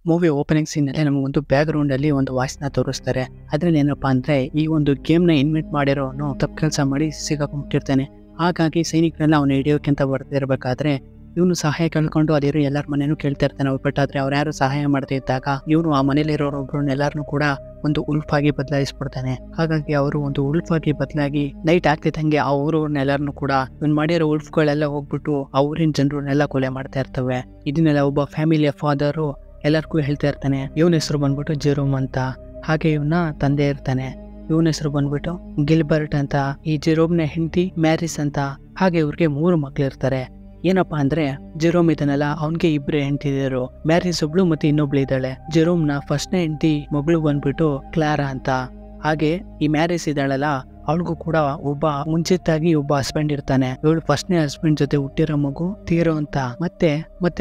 Movie opening ಸೀನಲ್ಲಿ ನಮಗೊಂದು back ground ಅಲ್ಲಿ ಒಂದು ವಾಯ್ಸ್ನ ತೋರಿಸ್ತಾರೆ. ಅದ್ರಲ್ಲಿ ಏನಪ್ಪಾ ಅಂದ್ರೆ ಈ ಒಂದು ಗೇಮ್ ನ ಇನ್ವೆಂಟ್ ಮಾಡಿರೋನು ತಪ್ಪು ಕೆಲಸ ಮಾಡಿ ಸಿಗಾಕೊಂಡ್ಬಿಟ್ಟಿರ್ತಾನೆ. ಹಾಗಾಗಿ ಸೈನಿಕರೆಲ್ಲ ಅವನು ಹಿಡಿಯೋಕೆ ಅಂತ ಬರ್ತಿರ್ಬೇಕಾದ್ರೆ ಇವನು ಸಹಾಯ ಕೇಳ್ಕೊಂಡು ಅಲ್ಲಿರೋ ಎಲ್ಲರ ಮನೇನೂ ಕೇಳ್ತಾ ಇರ್ತಾನೆ. ಬಟ್ ಆದ್ರೆ ಅವ್ರು ಯಾರು ಸಹಾಯ ಮಾಡ್ತಾ ಇದ್ದಾಗ ಇವನು ಆ ಮನೇಲಿರೋರೊಬ್ರನ್ನ ಎಲ್ಲಾರನ್ನೂ ಕೂಡ ಒಂದು ಉಲ್ಫ್ ಆಗಿ ಬದಲಾಯಿಸ್ಬಿಡ್ತಾನೆ. ಹಾಗಾಗಿ ಅವರು ಒಂದು ಉಲ್ಫ್ ಆಗಿ ಬದಲಾಗಿ ನೈಟ್ ಆಗ್ತಿದ್ದಂಗೆ ಆ ಊರವ್ರನ್ನೆಲ್ಲರನ್ನೂ ಕೂಡ ಇವ್ನು ಮಾಡಿರೋ ಉಲ್ಫ್ಗಳೆಲ್ಲ ಹೋಗ್ಬಿಟ್ಟು ಆ ಊರಿನ ಜನರನ್ನೆಲ್ಲ ಕೊಲೆ ಮಾಡ್ತಾ ಇರ್ತವೆ. ಇದನ್ನೆಲ್ಲ ಒಬ್ಬ ಫ್ಯಾಮಿಲಿಯ ಫಾದರು ಎಲ್ಲರಿಗೂ ಹೇಳ್ತಾ ಇರ್ತಾನೆ. ಇವನ ಹೆಸರು ಬಂದ್ಬಿಟ್ಟು ಜೆರೋಮ್ ಅಂತ. ಹಾಗೆ ಇವನ ತಂದೆ ಇರ್ತಾನೆ, ಇವನ ಹೆಸರು ಬಂದ್ಬಿಟ್ಟು ಗಿಲ್ಬರ್ಟ್ ಅಂತ. ಈ ಜೆರೋಮ್ನ ಹೆಂಡತಿ ಮ್ಯಾರಿಸ್ ಅಂತ. ಹಾಗೆ ಇವ್ರಿಗೆ 3 ಮಕ್ಳು ಇರ್ತಾರೆ. ಏನಪ್ಪಾ ಅಂದ್ರೆ ಜೆರೋಮ್ ಇದನ್ನೆಲ್ಲ ಅವನ್ಗೆ 2 ಹೆಂಡತಿಯರು, ಮ್ಯಾರಿಸ್ ಒಬ್ಳು ಮತ್ತೆ ಇನ್ನೊಬ್ಳು ಇದ್ದಾಳೆ. ಜೆರೋಮ್ನ ಫಸ್ಟ್ನೇ ಹೆಂಡತಿ ಮಗಳು ಬಂದ್ಬಿಟ್ಟು ಕ್ಲಾರಾ ಅಂತ. ಹಾಗೆ ಈ ಮ್ಯಾರಿಸ್ ಇದ್ದಾಳಲ್ಲ ಅವಳಿಗೂ ಕೂಡ ಒಬ್ಬ ಮುಂಚಿತಾಗಿ ಒಬ್ಬ ಹಸ್ಬೆಂಡ್ ಇರ್ತಾನೆ. ಇವಳು ಫಸ್ಟ್ನೇ ಹಸ್ಬೆಂಡ್ ಜೊತೆ ಹುಟ್ಟಿರೋ ಮಗು ತೀರೋ ಅಂತ. ಮತ್ತೆ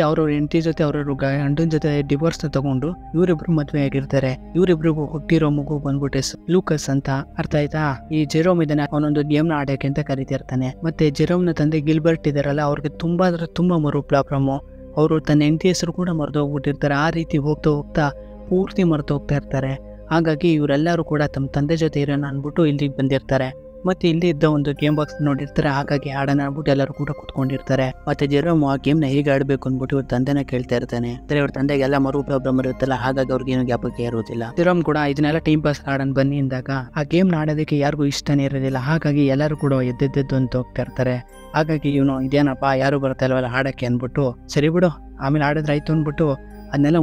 ಅವ್ರವ್ರ ಹೆಂಡತಿ ಜೊತೆ ಅವ್ರವ್ರ ಗಂಡನ ಜೊತೆ ಡಿವೋರ್ಸ್ ತಗೊಂಡು ಇವರಿಬ್ರು ಮದ್ವೆ ಆಗಿರ್ತಾರೆ. ಇವರಿಬ್ರಿಗೂ ಹುಟ್ಟಿರೋ ಮಗು ಬಂದ್ಬಿಟ್ಟು ಲೂಕಸ್ ಅಂತ. ಅರ್ಥ ಆಯ್ತಾ? ಈ ಜೆರೋಮ್ ಇದನ್ನ ಅವನೊಂದು ಗೇಮ್ ನ ಆಡಕ್ಕೆ ಅಂತ ಕರೀತಿರ್ತಾನೆ. ಮತ್ತೆ ಜೆರೋಮ್ ನ ತಂದೆ ಗಿಲ್ಬರ್ಟ್ ಇದಾರಲ್ಲ ಅವ್ರಿಗೆ ತುಂಬಾ ಮರು ಪ್ರಾಬ್ಲಮ್. ಅವರು ತನ್ನ ಹೆಂಡತಿ ಹೆಸರು ಕೂಡ ಮರೆದು ಹೋಗ್ಬಿಟ್ಟಿರ್ತಾರೆ. ಆ ರೀತಿ ಹೋಗ್ತಾ ಪೂರ್ತಿ ಮರೆತು ಹೋಗ್ತಾ ಇರ್ತಾರೆ. ಹಾಗಾಗಿ ಇವರೆಲ್ಲರೂ ಕೂಡ ತಮ್ಮ ತಂದೆ ಜೊತೆ ಇರೋಣ ಅಂದ್ಬಿಟ್ಟು ಇಲ್ಲಿಗೆ ಬಂದಿರ್ತಾರೆ. ಮತ್ತೆ ಇಲ್ಲಿ ಇದ್ದ ಒಂದು ಗೇಮ್ ಬಾಕ್ಸ್ ನೋಡಿರ್ತಾರೆ. ಹಾಗಾಗಿ ಆಡೋಣ ಅಂದ್ಬಿಟ್ಟು ಎಲ್ಲರೂ ಕೂಡ ಕುತ್ಕೊಂಡಿರ್ತಾರೆ. ಮತ್ತೆ ಜೆರೋಮ್ ಆ ಗೇಮ್ ನ ಹೇಗೆ ಆಡ್ಬೇಕು ಅಂದ್ಬಿಟ್ಟು ಇವ್ರ ತಂದೆನ ಕೇಳ್ತಾ ಇರ್ತಾನೆ. ಅಂದ್ರೆ ಇವ್ರ ತಂದೆಗೆ ಎಲ್ಲ ಮರು ಪ್ರಾಬ್ಲಮ್ ಇರುತ್ತಲ್ಲ, ಹಾಗಾಗಿ ಅವ್ರಿಗೆ ಏನು ಜ್ಞಾಪಕ ಇರೋದಿಲ್ಲ. ಜೆರೋಮ್ ಕೂಡ ಇದನ್ನೆಲ್ಲ ಟೈಮ್ ಪಾಸ್ ಆಡೋಣ ಬನ್ನಿ ಅಂದಾಗ ಆ ಗೇಮ್ ನ ಆಡೋದಕ್ಕೆ ಯಾರಿಗೂ ಇಷ್ಟನೇ ಇರೋದಿಲ್ಲ. ಹಾಗಾಗಿ ಎಲ್ಲರೂ ಕೂಡ ಎದ್ದೆದ್ದು ಅಂತ ಹೋಗ್ತಾ ಇರ್ತಾರೆ. ಹಾಗಾಗಿ ಇವನು ಇದೇನಪ್ಪ ಯಾರು ಬರ್ತಾ ಇಲ್ವಲ್ಲ ಆಡಕ್ಕೆ ಅಂದ್ಬಿಟ್ಟು ಸರಿ ಬಿಡು ಆಮೇಲೆ ಆಡಿದ್ರಾಯ್ತು ಅಂದ್ಬಿಟ್ಟು ಅದನ್ನೆಲ್ಲ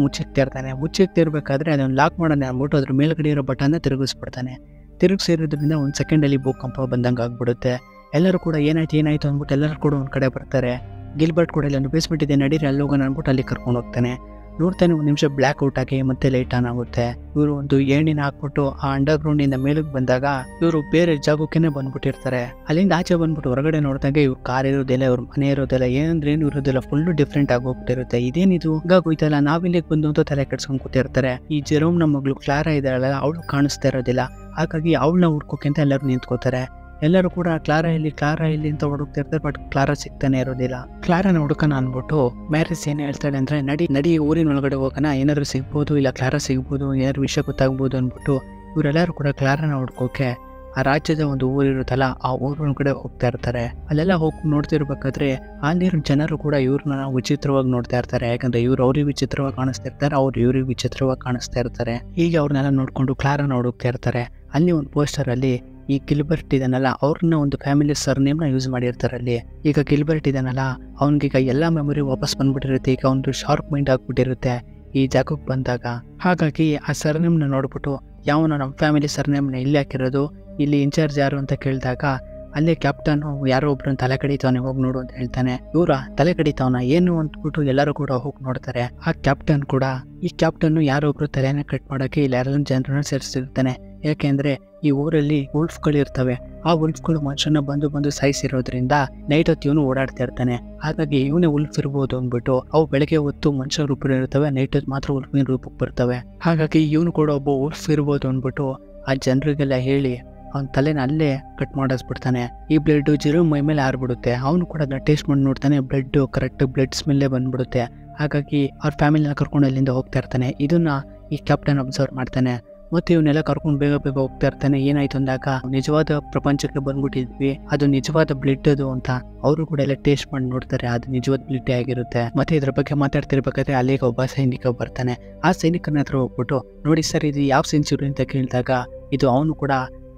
ಮುಚ್ಚಿರ್ಬೇಕಾದ್ರೆ ಅದನ್ನು ಲಾಕ್ ಮಾಡೋಣ ಅಂದ್ಬಿಟ್ಟು ಅದ್ರ ಮೇಲ್ಗಡೆ ಇರೋ ಬಟನ್ನ ತಿರುಗಿಸ್ಬಿಡ್ತಾನೆ. ತಿರುಗಿಸಿರೋದ್ರಿಂದ ಒಂದು ಸೆಕೆಂಡಲ್ಲಿ ಭೂಕಂಪ ಬಂದಂಗೆ ಆಗ್ಬಿಡುತ್ತೆ. ಎಲ್ಲರೂ ಕೂಡ ಏನಾಯ್ತು ಅಂದ್ಬಿಟ್ಟು ಎಲ್ಲರೂ ಕೂಡ ಒಂದು ಕಡೆ ಬರ್ತಾರೆ. ಗಿಲ್ಬರ್ಟ್ ಕೂಡ ಇಲ್ಲಿ ಬೇಸ್ಮೆಂಟ್ ಇದೆ, ನಡೀರಿ ಅಲ್ಲಿ ಹೋಗೋಣ ಅಂದ್ಬಿಟ್ಟು ಅಲ್ಲಿ ಕರ್ಕೊಂಡು ಹೋಗ್ತಾನೆ. ನೋಡ್ತಾನೆ 1 ನಿಮಿಷ ಬ್ಲ್ಯಾಕ್ ಔಟ್ ಆಗಿ ಮತ್ತೆ ಲೈಟ್ ಆನ್ ಆಗುತ್ತೆ. ಇವರು ಒಂದು ಏಣಿನ ಹಾಕ್ಬಿಟ್ಟು ಆ ಅಂಡರ್ ಗ್ರೌಂಡ್ ಇಂದ ಮೇಲಕ್ಕೆ ಬಂದಾಗ ಇವರು ಬೇರೆ ಜಾಗಕ್ಕೇನೆ ಬಂದ್ಬಿಟ್ಟಿರ್ತಾರೆ. ಅಲ್ಲಿಂದ ಆಚೆ ಬಂದ್ಬಿಟ್ಟು ಹೊರಗಡೆ ನೋಡಿದಾಗ ಇವ್ರ ಕಾರ್ ಇರೋದಿಲ್ಲ, ಇವ್ರ ಮನೆ ಇರೋದಿಲ್ಲ, ಏನಂದ್ರೆ ಏನು ಇರೋದಿಲ್ಲ, ಫುಲ್ ಡಿಫ್ರೆಂಟ್ ಆಗಿ ಹೋಗ್ಬಿಟ್ಟಿರುತ್ತೆ. ಇದೇನಿದು ಹಿಂಗಾಗೋಯ್ತಲ್ಲ, ನಾವಿಲ್ಲಿಗೆ ಬಂದು ಅಂತ ತಲೆ ಕೆಡ್ಸ್ಕೊಂಡ್ ಕೂತಿರ್ತಾರೆ. ಈ ಜೆರೋಮ್ ನ ಮಗಳು ಕ್ಲಾರಾ ಇದ್ದಾಳಲ್ಲ ಅವಳು ಕಾಣಿಸ್ತಾ ಇರೋದಿಲ್ಲ. ಹಾಗಾಗಿ ಅವಳನ್ನ ಹುಡ್ಕೋಕೆ ಅಂತ ಎಲ್ಲರೂ ನಿಂತ್ಕೋತಾರೆ. ಎಲ್ಲರೂ ಕೂಡ ಕ್ಲಾರಾ ಇಲ್ಲಿ ಅಂತ ಹುಡುಕ್ತಾ ಇರ್ತಾರೆ. ಬಟ್ ಕ್ಲಾರಾ ಸಿಗ್ತಾನೆ ಇರೋದಿಲ್ಲ. ಕ್ಲಾರಾನ ಹುಡುಕನ ಅಂದ್ಬಿಟ್ಟು ಮ್ಯಾರಿಸ್ ಏನ್ ಹೇಳ್ತಾಳೆ ಅಂದ್ರೆ ನಡಿ ಊರಿನ ಒಳಗಡೆ ಹೋಗೋಣ, ಏನಾದ್ರು ಸಿಗ್ಬೋದು, ಇಲ್ಲ ಕ್ಲಾರಾ ಸಿಗ್ಬೋದು, ಏನಾದ್ರು ವಿಷಯ ಗೊತ್ತಾಗ್ಬೋದು ಅಂದ್ಬಿಟ್ಟು ಇವರೆಲ್ಲರೂ ಕೂಡ ಕ್ಲಾರಾನ ಹುಡ್ಕೋಕೆ ಆ ರಾಜ್ಯದ ಒಂದು ಊರಿರುತ್ತಲ್ಲ ಆ ಊರೊಳಗಡೆ ಹೋಗ್ತಾ ಇರ್ತಾರೆ. ಅಲ್ಲೆಲ್ಲ ಹೋಗಿ ನೋಡ್ತಿರ್ಬೇಕಾದ್ರೆ ಅಲ್ಲಿರೋ ಜನರು ಕೂಡ ಇವ್ರನ್ನ ವಿಚಿತ್ರವಾಗಿ ನೋಡ್ತಾ ಇರ್ತಾರೆ. ಯಾಕಂದ್ರೆ ಇವ್ರು ಅವ್ರಿಗೆ ವಿಚಿತ್ರವಾಗಿ ಕಾಣಿಸ್ತಾ ಇರ್ತಾರೆ, ಅವ್ರು ಇವ್ರಿಗೆ ವಿಚಿತ್ರವಾಗಿ ಕಾಣಿಸ್ತಾ ಇರ್ತಾರೆ. ಹೀಗೆ ಅವ್ರನ್ನೆಲ್ಲ ನೋಡ್ಕೊಂಡು ಕ್ಲಾರಾನ ಹುಡುಕ್ತಾ ಇರ್ತಾರೆ. ಅಲ್ಲಿ ಒಂದು ಪೋಸ್ಟರ್ ಅಲ್ಲಿ ಈ ಗಿಲ್ಬರ್ಟ್ ಇದನ್ನಲ್ಲ ಅವ್ರನ್ನ ಒಂದು ಫ್ಯಾಮಿಲಿ ಸರ್ನೇಮ್ನ ಯೂಸ್ ಮಾಡಿರ್ತಾರೆ ಅಲ್ಲಿ. ಈಗ ಗಿಲ್ಬರ್ಟ್ ಇದನ್ನಲ್ಲ ಅವನಿಗೀಗ ಎಲ್ಲ ಮೆಮೊರಿ ವಾಪಸ್ ಬಂದ್ಬಿಟ್ಟಿರುತ್ತೆ. ಈಗ ಒಂದು ಶಾರ್ಪ್ ಮೈಂಡ್ ಆಗ್ಬಿಟ್ಟಿರುತ್ತೆ ಈ ಜಾಗಕ್ಕೆ ಬಂದಾಗ. ಹಾಗಾಗಿ ಆ ಸರ್ನೇಮ್ನ ನೋಡ್ಬಿಟ್ಟು ಯಾವನೋ ನಮ್ಮ ಫ್ಯಾಮಿಲಿ ಸರ್ನೇಮ್ನ ಇಲ್ಲಿ ಹಾಕಿರೋದು, ಇಲ್ಲಿ ಇನ್ಚಾರ್ಜ್ ಯಾರು ಅಂತ ಕೇಳಿದಾಗ ಅಲ್ಲೇ ಕ್ಯಾಪ್ಟನ್ ಯಾರೋ ಒಬ್ರನ್ನ ತಲೆ ಕಡಿತವನೆ, ಹೋಗಿ ನೋಡು ಅಂತ ಹೇಳ್ತಾನೆ. ಇವರ ತಲೆ ಕಡಿತವನ ಏನು ಅಂದ್ಬಿಟ್ಟು ಎಲ್ಲರೂ ಕೂಡ ಹೋಗಿ ನೋಡ್ತಾರೆ. ಆ ಕ್ಯಾಪ್ಟನ್ ಕೂಡ ಈ ಕ್ಯಾಪ್ಟನ್ ಯಾರೊಬ್ರು ತಲೆನ ಕಟ್ ಮಾಡೋಕೆ ಇಲ್ಲಿ ಯಾರೆಲ್ಲ ಜನರನ್ನ ಸೇರಿಸಿರ್ತಾನೆ. ಯಾಕೆಂದ್ರೆ ಈ ಊರಲ್ಲಿ ಉಲ್ಫ್ಗಳು ಇರ್ತವೆ. ಆ ಉಲ್ಫ್ಗಳು ಮನುಷ್ಯನ ಬಂದು ಸಾಯಿಸಿರೋದ್ರಿಂದ ನೈಟ್ ಹೊತ್ತು ಇವನು ಓಡಾಡ್ತಾ ಇರ್ತಾನೆ. ಹಾಗಾಗಿ ಇವನೇ ಉಲ್ಫ್ ಇರ್ಬೋದು ಅಂದ್ಬಿಟ್ಟು ಅವು ಬೆಳಗ್ಗೆ ಹೊತ್ತು ಮನುಷ್ಯ ರೂಪ ಇರ್ತವೆ, ನೈಟ್ ಹೊತ್ತು ಮಾತ್ರ ಉಲ್ಫಿನ ರೂಪಕ್ಕೆ ಬರ್ತವೆ. ಹಾಗಾಗಿ ಇವನು ಕೂಡ ಒಬ್ಬ ಉಲ್ಫ್ ಇರ್ಬೋದು ಅಂದ್ಬಿಟ್ಟು ಆ ಜನರಿಗೆಲ್ಲ ಹೇಳಿ ಅವ್ನ ತಲೆನ ಅಲ್ಲೇ ಕಟ್ ಮಾಡಿಸ್ಬಿಡ್ತಾನೆ. ಈ ಬ್ಲಡ್ ಜೆರೋಮ್ ಮೈ ಮೇಲೆ ಆರ್ಬಿಡುತ್ತೆ. ಅವನು ಕೂಡ ಅದನ್ನ ಟೇಸ್ಟ್ ಮಾಡಿ ನೋಡ್ತಾನೆ, ಕರೆಕ್ಟ್ ಬ್ಲಡ್ ಸ್ಮೆಲ್ಲೇ ಬಂದ್ಬಿಡುತ್ತೆ. ಹಾಗಾಗಿ ಅವ್ರ ಫ್ಯಾಮಿಲಿನ ಕರ್ಕೊಂಡು ಅಲ್ಲಿಂದ ಹೋಗ್ತಾ ಇರ್ತಾನೆ. ಇದನ್ನ ಈ ಕ್ಯಾಪ್ಟನ್ ಅಬ್ಸರ್ವ್ ಮಾಡ್ತಾನೆ. ಮತ್ತೆ ಇವನ್ನೆಲ್ಲ ಕರ್ಕೊಂಡು ಬೇಗ ಹೋಗ್ತಾ ಇರ್ತಾನೆ. ಏನಾಯ್ತು ಅಂದಾಗ ನಿಜವಾದ ಪ್ರಪಂಚಕ್ಕೆ ಬಂದ್ಬಿಟ್ಟಿದ್ವಿ, ಅದು ನಿಜವಾದ ಬ್ಲಡ್ ಅದು ಅಂತ ಅವರು ಕೂಡ ಎಲ್ಲ ಟೇಸ್ಟ್ ಮಾಡಿ ನೋಡ್ತಾರೆ. ಅದು ನಿಜವಾದ ಬ್ಲಡ್ ಆಗಿರುತ್ತೆ. ಮತ್ತೆ ಇದ್ರ ಬಗ್ಗೆ ಮಾತಾಡ್ತಿರ್ಬೇಕಾದ್ರೆ ಅಲ್ಲಿಗೆ ಒಬ್ಬ ಸೈನಿಕ ಬರ್ತಾನೆ. ಆ ಸೈನಿಕನ ಹತ್ರ ಹೋಗ್ಬಿಟ್ಟು ನೋಡಿ ಸರ್ ಇದು ಯಾವ ಸೆಂಚುರಿ ಅಂತ ಕೇಳಿದಾಗ ಇದು ಅವನು ಕೂಡ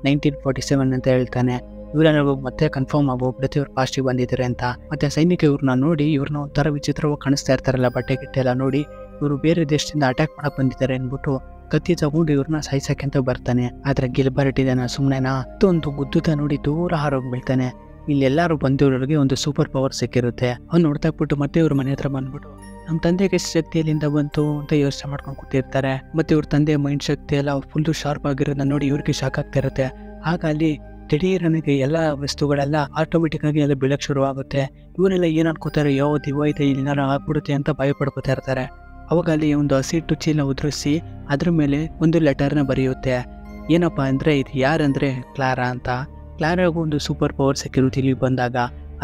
1947 ಅಂತ ಹೇಳ್ತಾನೆ. ಇವರೆಲ್ಲರಿಗೂ ಮತ್ತೆ ಕನ್ಫರ್ಮ್ ಆಗೋಗ್ಬಿಡುತ್ತೆ ಇವ್ರು ಪಾಸ್ಟಿಗೆ ಬಂದಿದ್ದಾರೆ ಅಂತ. ಮತ್ತೆ ಸೈನಿಕ ಇವ್ರನ್ನ ನೋಡಿ ಇವ್ರನ್ನ ಒಂಥರ ವಿಚಿತ್ರವಾಗಿ ಕಾಣಿಸ್ತಾ ಇರ್ತಾರಲ್ಲ, ಬಟ್ಟೆ ಗಿಟ್ಟೆಲ್ಲ ನೋಡಿ ಇವರು ಬೇರೆ ದೇಶದಿಂದ ಅಟ್ಯಾಕ್ ಮಾಡಕ್ ಬಂದಿದ್ದಾರೆ ಅಂದ್ಬಿಟ್ಟು ಕತ್ತಿ ತಗೊಂಡು ಇವ್ರನ್ನ ಸಾಯಿಸಕ್ಕೆ ಅಂತ ಬರ್ತಾನೆ. ಆದ್ರೆ ಗಿಲ್ಬರ್ಟ್ ಇದನ್ನ ಸುಮ್ಮನೆನಾ ಒಂದು ಗುದ್ದುತ ನೋಡಿ ದೂರ ಹಾರೋಗಿ ಬೀಳ್ತಾನೆ. ಇಲ್ಲಿ ಎಲ್ಲರೂ ಬಂದಿರೋರಿಗೆ ಒಂದು ಸೂಪರ್ ಪವರ್ ಸಿಕ್ಕಿರುತ್ತೆ. ಅವ್ನು ನೋಡ್ತಾ ಬಿಟ್ಟು ಮತ್ತೆ ಇವ್ರ ಮನೆ ಹತ್ರ ಬಂದ್ಬಿಟ್ಟು ನಮ್ಮ ತಂದೆಗೆ ಶಕ್ತಿ ಎಲ್ಲಿಂದ ಬಂತು ಅಂತ ಯೋಚನೆ ಮಾಡ್ಕೊಂಡು ಕೂತಿರ್ತಾರೆ. ಮತ್ತೆ ಇವ್ರ ತಂದೆ ಮೈಂಡ್ ಶಕ್ತಿ ಎಲ್ಲ ಫುಲ್ಲು ಶಾರ್ಪ್ ಆಗಿರೋದನ್ನ ನೋಡಿ ಇವ್ರಿಗೆ ಶಾಕ್ ಆಗ್ತಾ ಇರುತ್ತೆ. ಆಗ ಅಲ್ಲಿ ದಿಢೀರನಿಗೆ ಎಲ್ಲ ವಸ್ತುಗಳೆಲ್ಲ ಆಟೋಮೆಟಿಕ್ ಆಗಿ ಎಲ್ಲ ಬೀಳಕ್ ಶುರು ಆಗುತ್ತೆ. ಇವರೆಲ್ಲ ಏನ್ ಅನ್ಕೋತಾರೆ, ದಿವಾಯ್ತು ಇಲ್ಲಾರ ಆಗ್ಬಿಡುತ್ತೆ ಅಂತ ಭಯ ಪಡ್ಕೋತಾ ಇರ್ತಾರೆ. ಅವಾಗ ಅಲ್ಲಿ ಒಂದು ಹಸಿಟ್ಟು ಚೀಲ ಉದುರಿಸಿ ಅದ್ರ ಮೇಲೆ ಒಂದು ಲೆಟರ್ನ ಬರೆಯುತ್ತೆ. ಏನಪ್ಪಾ ಅಂದ್ರೆ ಇದು ಯಾರಂದ್ರೆ ಕ್ಲಾರಾ ಅಂತ. ಕ್ಲಾರಾಗೂ ಒಂದು ಸೂಪರ್ ಪವರ್ ಸಿಕ್ಕಿರುತ್ತೆ ಇಲ್ಲಿ ಬಂದಾಗ.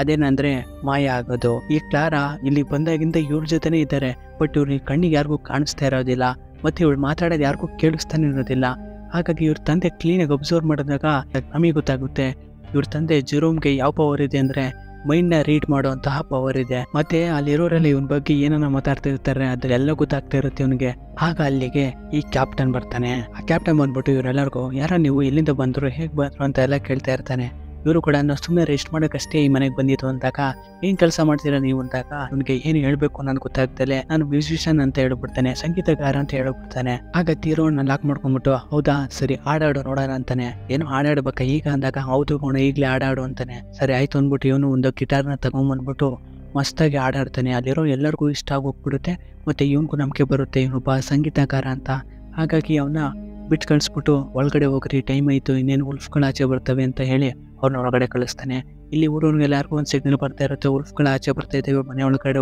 ಅದೇನಂದ್ರೆ ಮಾಯ ಆಗೋದು. ಈ ಕ್ಲಾರಾ ಇಲ್ಲಿ ಬಂದಾಗಿಂದ ಇವ್ರ ಜೊತೆನೇ ಇದ್ದಾರೆ, ಬಟ್ ಇವ್ರ ಕಣ್ಣಿಗೆ ಯಾರಿಗೂ ಕಾಣಿಸ್ತಾ ಇರೋದಿಲ್ಲ, ಮತ್ತೆ ಇವಳು ಮಾತಾಡೋದು ಯಾರಿಗೂ ಕೇಳಿಸ್ತಾನೆ ಇರೋದಿಲ್ಲ. ಹಾಗಾಗಿ ಇವ್ರ ತಂದೆ ಕ್ಲೀನಾಗಿ ಅಬ್ಸರ್ವ್ ಮಾಡಿದಾಗ ನಮಗೆ ಗೊತ್ತಾಗುತ್ತೆ ಇವ್ರ ತಂದೆ ಜೆರೋಮ್ಗೆ ಯಾವ ಪವರ್ ಇದೆ ಅಂದ್ರೆ ಮೈಂಡ್ ನ ರೀಡ್ ಮಾಡುವಂತಹ ಪವರ್ ಇದೆ. ಮತ್ತೆ ಅಲ್ಲಿರೋರೆಲ್ಲ ಇವನ್ ಬಗ್ಗೆ ಏನನ್ನ ಮಾತಾಡ್ತಾ ಇರ್ತಾರೆ ಅದೆಲ್ಲ ಗೊತ್ತಾಗ್ತಾ ಇರುತ್ತೆ ಇವನಿಗೆ. ಆಗ ಅಲ್ಲಿಗೆ ಈ ಕ್ಯಾಪ್ಟನ್ ಬರ್ತಾನೆ. ಆ ಕ್ಯಾಪ್ಟನ್ ಬಂದ್ಬಿಟ್ಟು ಇವರೆಲ್ಲರಿಗೂ ಯಾರ ನೀವು ಎಲ್ಲಿಂದ ಬಂದ್ರು ಹೇಗ್ ಬಂದ್ರು ಅಂತ ಎಲ್ಲ ಕೇಳ್ತಾ ಇರ್ತಾನೆ. ಇವರು ಕೂಡ ನಾವು ಸುಮ್ಮನೆ ರೆಸ್ಟ್ ಮಾಡೋಕ್ಕಷ್ಟೇ ಈ ಮನೆಗೆ ಬಂದಿತ್ತು ಅಂದಾಗ ಏನ್ ಕೆಲಸ ಮಾಡ್ತೀರಾ ನೀವು ಅಂದಾಗ ಅವ್ನಿಗೆ ಏನು ಹೇಳ್ಬೇಕು ನನ್ಗೆ ಗೊತ್ತಾಗ್ತಲೆ, ನಾನು ಮ್ಯೂಸಿಷಿಯನ್ ಅಂತ ಹೇಳ್ಬಿಡ್ತಾನೆ, ಸಂಗೀತಗಾರ ಅಂತ ಹೇಳ್ಬಿಡ್ತಾನೆ. ಆಗ ತೀರೋಣ ಲಾಕ್ ಮಾಡ್ಕೊಂಡ್ಬಿಟ್ಟು ಹೌದಾ ಸರಿ ಹಾಡಾಡು ನೋಡೋಣ ಅಂತಾನೆ. ಏನು ಹಾಡಾಡ್ಬೇಕಾ ಈಗ ಅಂದಾಗ ಹೌದು ಕೋಣ ಈಗಲೇ ಹಾಡಾಡು ಅಂತಾನೆ. ಸರಿ ಆಯ್ತು ಅಂದ್ಬಿಟ್ಟು ಇವನು ಒಂದು ಗಿಟಾರ್ನ ತಗೊಂಡ್ಬಂದ್ಬಿಟ್ಟು ಮಸ್ತಾಗಿ ಹಾಡಾಡ್ತಾನೆ. ಅಲ್ಲಿರೋ ಎಲ್ಲರಿಗೂ ಇಷ್ಟ ಆಗೋಗ್ಬಿಡುತ್ತೆ, ಮತ್ತೆ ಇವನ್ಗೂ ನಂಬಿಕೆ ಬರುತ್ತೆ ಇವನೊಬ್ಬ ಸಂಗೀತಗಾರ ಅಂತ. ಹಾಗಾಗಿ ಅವನ್ನ ಬಿಟ್ಟು ಕಳಿಸ್ಬಿಟ್ಟು ಒಳಗಡೆ ಹೋಗ್ರಿ ಟೈಮ್ ಆಯಿತು ಇನ್ನೇನು ಉಲ್ಫ್ಗಳು ಆಚೆ ಬರ್ತವೆ ಅಂತ ಹೇಳಿ ಅವ್ರನ್ನ ಒಳಗಡೆ ಕಳಿಸ್ತಾನೆ. ಇಲ್ಲಿ ಊರವ್ರಿಗೆ ಎಲ್ಲರಿಗೂ ಒಂದು ಸಿಗ್ನಲ್ ಬರ್ತಾ ಇರುತ್ತೆ, ಉಲ್ಫ್ಗಳು ಆಚೆ ಬರ್ತಾ ಇದ್ದೇವೆ ಮನೆ ಒಳಗಡೆ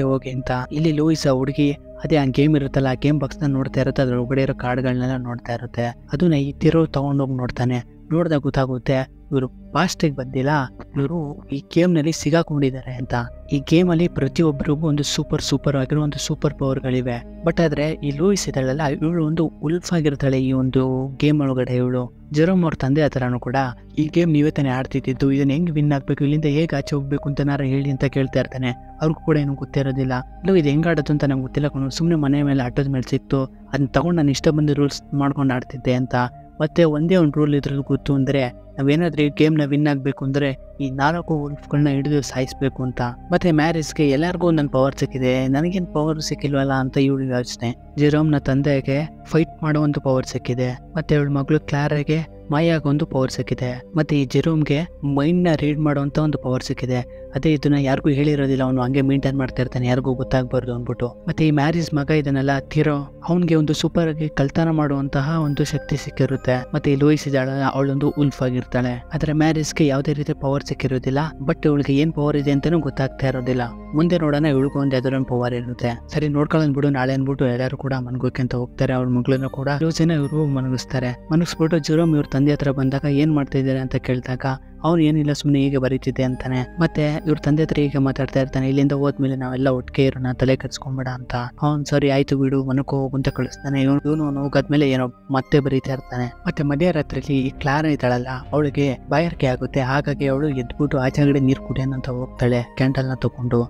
ಹೋಗಿ ಅಂತ. ಇಲ್ಲಿ ಲೂಯಿಸ್ ಹುಡುಗಿ ಅದೇ ಆ ಗೇಮ್ ಇರುತ್ತಲ್ಲ ಆ ಗೇಮ್ ಬಾಕ್ಸ್ನ ನೋಡ್ತಾ ಇರುತ್ತೆ, ಅದ್ರ ಒಳಗಡೆ ಇರೋ ಕಾರ್ಡ್ಗಳನ್ನೆಲ್ಲ ನೋಡ್ತಾ ಇರುತ್ತೆ. ಅದನ್ನ ಈ ತಿರೋ ತಗೊಂಡೋಗಿ ನೋಡ್ತಾನೆ. ನೋಡಿದಾಗ ಗೊತ್ತಾಗುತ್ತೆ ಇವರು ಪಾಸ್ಟಿಗೆ ಬಂದಿಲ್ಲ, ಇವರು ಈ ಗೇಮ್ನಲ್ಲಿ ಸಿಗಾಕೊಂಡಿದ್ದಾರೆ ಅಂತ. ಈ ಗೇಮಲ್ಲಿ ಪ್ರತಿಯೊಬ್ಬರಿಗೂ ಒಂದು ಸೂಪರ್ ಆಗಿರೋ ಒಂದು ಸೂಪರ್ ಪವರ್ಗಳಿವೆ. ಬಟ್ ಆದ್ರೆ ಈ ಲೂಯಿಸ್ ಇದ್ದಾಳಲ್ಲ ಇವಳು ಒಂದು ಉಲ್ಫ್ ಆಗಿರ್ತಾಳೆ ಈ ಒಂದು ಗೇಮ್ ಒಳಗಡೆ. ಇವಳು ಜೆರೋಮ್ ಅವ್ರ ತಂದೆ ಆ ಥರನೂ ಕೂಡ ಈ ಗೇಮ್ ನೀವೇ ತಾನೇ ಆಡ್ತಿದ್ದು, ಇದನ್ನ ಹೆಂಗ್ ವಿನ್ ಆಗ್ಬೇಕು, ಇಲ್ಲಿಂದ ಹೇಗೆ ಆಚೆ ಹೋಗ್ಬೇಕು ಅಂತ ಹೇಳಿ ಅಂತ ಕೇಳ್ತಾ ಇರ್ತಾನೆ. ಅವ್ರಿಗೂ ಕೂಡ ಏನು ಗೊತ್ತಿರೋದಿಲ್ಲ. ಇದು ಹೆಂಗ್ ಆಡೋದು ಅಂತ ನಂಗೆ ಗೊತ್ತಿಲ್ಲ, ಸುಮ್ಮನೆ ಮನೆ ಮೇಲೆ ಆಟೋದ ಮೇಲೆ ಸಿಕ್ತು, ಅದನ್ನ ತಗೊಂಡು ನಾನು ಇಷ್ಟ ಬಂದು ರೂಲ್ಸ್ ಮಾಡ್ಕೊಂಡು ಆಡ್ತಿದ್ದೆ ಅಂತ. ಮತ್ತೆ ಒಂದೇ ಒಂದು ರೂಲ್ ಇದ್ರಲ್ಲಿ ಗೊತ್ತು ಅಂದರೆ ನಾವೇನಾದ್ರೂ ಈ ಗೇಮ್ನ ವಿನ್ ಆಗಬೇಕು ಅಂದರೆ ಈ 4 ಉಲ್ಫ್ಗಳನ್ನ ಹಿಡಿದು ಸಾಯಿಸಬೇಕು ಅಂತ. ಮತ್ತೆ ಮ್ಯಾರೇಜ್ಗೆ ಎಲ್ಲರಿಗೂ ಒಂದೊಂದು ಪವರ್ ಸಿಕ್ಕಿದೆ, ನನಗೇನು ಪವರ್ ಸಿಕ್ಕಿಲ್ವಲ್ಲ ಅಂತ ಇವಳು ಯೋಚನೆ. ಜೆರೋಮ್ನ ತಂದೆಗೆ ಫೈಟ್ ಮಾಡುವಂಥ ಪವರ್ ಸಿಕ್ಕಿದೆ, ಮತ್ತೆ ಇವಳ ಮಗಳು ಕ್ಲಾರಾಗೆ ಮಾಯಾಗ ಒಂದು ಪವರ್ ಸಿಕ್ಕಿದೆ, ಮತ್ತೆ ಈ ಜೆರೋಮ್ಗೆ ಮೈಂಡ್ನ ರೀಡ್ ಮಾಡುವಂಥ ಒಂದು ಪವರ್ ಸಿಕ್ಕಿದೆ. ಅದೇ ಇದನ್ನ ಯಾರಿಗೂ ಹೇಳಿರೋದಿಲ್ಲ, ಅವನು ಹಂಗೆ ಮೇಂಟೈನ್ ಮಾಡ್ತಾ ಇರ್ತಾನೆ ಯಾರಿಗೂ ಗೊತ್ತಾಗಬಾರ್ದು ಅಂದ್ಬಿಟ್ಟು. ಮತ್ತೆ ಈ ಮ್ಯಾರೇಜ್ ಮಗ ಇದನ್ನೆಲ್ಲ ತೀರೋ ಅವನಿಗೆ ಒಂದು ಸೂಪರ್ ಆಗಿ ಕಳ್ತನ ಮಾಡುವಂತಹ ಒಂದು ಶಕ್ತಿ ಸಿಕ್ಕಿರುತ್ತೆ. ಮತ್ತೆ ಈ ಲೂಯಿಸ್ ಇದ್ದಾಳ ಅವಳೊಂದು ಉಲ್ಫ್ ಆಗಿರ್ತಾಳೆ. ಆದ್ರೆ ಮ್ಯಾರೇಜ್ಗೆ ಯಾವುದೇ ರೀತಿ ಪವರ್ ಸಿಕ್ಕಿರೋದಿಲ್ಲ, ಬಟ್ ಇವಳಿಗೆ ಏನ್ ಪವರ್ ಇದೆ ಅಂತಾನೂ ಗೊತ್ತಾಗ್ತಾ ಇರೋದಿಲ್ಲ. ಮುಂದೆ ನೋಡೋಣ ಇವಳಿಗೂ ಒಂದು ಯಾವ್ದಾರ ಪವರ್ ಇರುತ್ತೆ. ಸರಿ ನೋಡ್ಕೊಳ್ಳೋದ್ ಬಿಡು ನಾಳೆ ಅನ್ಬಿಟ್ಟು ಎಲ್ಲರೂ ಕೂಡ ಮನ್ಗೋಕೆ ಅಂತ ಹೋಗ್ತಾರೆ. ಅವ್ರ ಮಗಳನ್ನ ಕೂಡ ಯೋಚನೆ ಇವರು ಮನಗಿಸ್ತಾರೆ. ಮನಗಿಸ್ಬಿಟ್ಟು ಜೆರೋಮ್ ಇವ್ರ ತಂದೆ ಹತ್ರ ಬಂದಾಗ ಏನ್ ಮಾಡ್ತಾ ಇದ್ದಾರೆ ಅಂತ ಕೇಳಿದಾಗ ಅವ್ನು ಏನಿಲ್ಲ ಸುಮ್ಮನೆ ಹೀಗೆ ಬರೀತಿದ್ದೆ ಅಂತಾನೆ. ಮತ್ತೆ ಇವ್ರ ತಂದೆ ಹತ್ರ ಹೀಗೆ ಮಾತಾಡ್ತಾ ಇರ್ತಾನೆ, ಇಲ್ಲಿಂದ ಹೋದ್ಮೇಲೆ ನಾವೆಲ್ಲ ಒಟ್ಟಿಗೆ ಇರೋಣ, ತಲೆ ಕೆಡ್ಸ್ಕೊಂಬೇಡ ಅಂತ. ಅವ್ನು ಸರಿ ಆಯ್ತು ಬಿಡು ಮನಕ್ಕೆ ಹೋಗು ಅಂತ ಕಳಿಸ್ತಾನೆ. ಇವನು ಹೋಗಾದ್ಮೇಲೆ ಏನೋ ಮತ್ತೆ ಬರೀತಾ ಇರ್ತಾನೆ. ಮತ್ತೆ ಮಧ್ಯರಾತ್ರಿಲಿ ಈ ಕ್ಲಾರಾ ಇದ್ದಾಳಲ್ಲ ಅವಳಿಗೆ ಬಾಯಾರಿಕೆ ಆಗುತ್ತೆ. ಹಾಗಾಗಿ ಅವಳು ಎದ್ಬಿಟ್ಟು ಆಚೆಗಡೆ ನೀರು ಕುಡಿಯೋಣ ಅಂತ ಹೋಗ್ತಾಳೆ. ಕ್ಯಾಂಡಲ್ನ ತಗೊಂಡು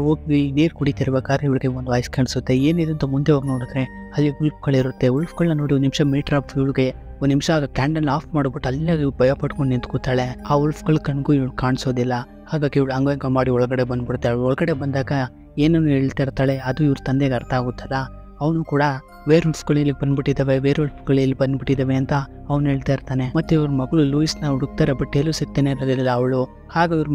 ಹೋಗಿ ನೀರು ಕುಡಿತಿರ್ಬೇಕಾದ್ರೆ ಇವಳಿಗೆ ಒಂದು ವಾಯ್ಸ್ ಕಾಣಿಸುತ್ತೆ. ಏನಿದೆ ಅಂತ ಮುಂದೆ ಹೋಗಿ ನೋಡಿದ್ರೆ ಅಲ್ಲಿ ಉಲ್ಫ್ಗಳಿರುತ್ತೆ. ಉಲ್ಫ್ಗಳನ್ನ ನೋಡಿ ಒಂದು ನಿಮಿಷ ಮೀಟರ್ ಆಫ್ ಇವಳಿಗೆ ಒಂದು ನಿಮಿಷ ಕ್ಯಾಂಡಲ್ ಆಫ್ ಮಾಡ್ಬಿಟ್ಟು ಅಲ್ಲೇ ಭಯ ಪಡ್ಕೊಂಡು ನಿಂತ್ಕೋತಾಳೆ. ಆ ಉಲ್ಫ್ಗಳ ಕಣ್ಗೂ ಇವಳು ಕಾಣಿಸೋದಿಲ್ಲ. ಹಾಗಾಗಿ ಇವಳು ಹಂಗ ಮಾಡಿ ಒಳಗಡೆ ಬಂದ್ಬಿಡ್ತಾಳೆ. ಒಳಗಡೆ ಬಂದಾಗ ಏನನ್ನು ಹೇಳ್ತಾ ಇರ್ತಾಳೆ ಅದು ಇವ್ರ ತಂದೆಗೆ ಅರ್ಥ ಆಗುತ್ತಲ್ಲ. ಅವನು ಕೂಡ ವೇರ್ ಉಲ್ಫ್ಗಳು ಇಲ್ಲಿ ಬಂದ್ಬಿಟ್ಟಿದ್ದಾವೆ ಅಂತ ಅವ್ನು ಹೇಳ್ತಾ ಇರ್ತಾನೆ. ಮತ್ತೆ ಇವ್ರ ಮಗಳು ಲೂಯಿಸ್ನ ಹುಡುಕ್ತಾರೆ, ಬಟ್ ಎಲ್ಲೂ ಸಿಗ್ತಾನೆ ಇರೋದಿಲ್ಲ ಅವಳು. ಆಗ ಇವ್ರ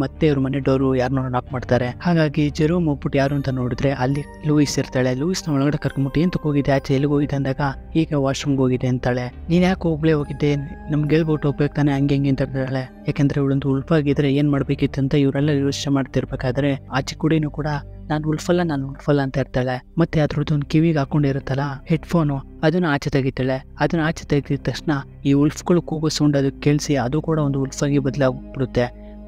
ಮನೆ ಡೋರು ಯಾರನ್ನೋ ನಾಕ್ ಮಾಡ್ತಾರೆ. ಹಾಗಾಗಿ ಜೆರೋಮ್ ಹೋಗ್ಬಿಟ್ಟು ಯಾರು ಅಂತ ನೋಡಿದ್ರೆ ಅಲ್ಲಿ ಲೂಯಿಸ್ ಇರ್ತಾಳೆ. ಲೂಯಿಸ್ನ ಒಳಗಡೆ ಕರ್ಕೊಂಡ್ಬಿಟ್ಟು ಎಂತಕ್ಕೆ ಹೋಗಿದೆ ಆಚೆ ಎಲ್ಲಿಗೆ ಹೋಗಿದೆ ಅಂದಾಗ ಈಗ ವಾಶ್ರೂಮ್ಗೆ ಹೋಗಿದೆ ಅಂತಾಳೆ. ನೀನ್ ಯಾಕೆ ಒಬ್ಳೇ ಹೋಗಿದ್ದೆ, ನಮ್ಗೆ ಹೇಳ್ಬಿಟ್ಟು ಹೋಗ್ಬೇಕು ತಾನೆ ಹಂಗೆ ಅಂತ ಹೇಳ್ತಾಳೆ. ಯಾಕಂದ್ರೆ ಇವಳೊಂದು ಉಲ್ಫಾಗಿದ್ರೆ ಏನ್ ಮಾಡ್ಬೇಕಿತ್ತು ಅಂತ ಇವರೆಲ್ಲ ಯೋಚನೆ ಮಾಡ್ತಿರ್ಬೇಕಾದ್ರೆ ಆಚೆ ಕುಡಿನೂ ಕೂಡ ನಾನು ಉಲ್ಫಲ್ಲ ಅಂತ ಇರ್ತಾಳೆ. ಮತ್ತೆ ಅದ್ರದ್ದು ಒಂದು ಕಿವಿಗೆ ಹಾಕೊಂಡಿರುತ್ತಲ್ಲ ಹೆಡ್ಫೋನು, ಅದನ್ನ ಆಚೆ ತೆಗಿತಾಳೆ. ಅದನ್ನ ಆಚೆ ತೆಗೆದಿದ ತಕ್ಷಣ ಈ ಉಲ್ಫ್ಗಳು ಕೂಗೋ ಸೌಂಡ್ ಅದಕ್ಕೆ ಕೇಳಿಸಿ ಅದು ಕೂಡ ಒಂದು ಉಲ್ಫಾಗಿ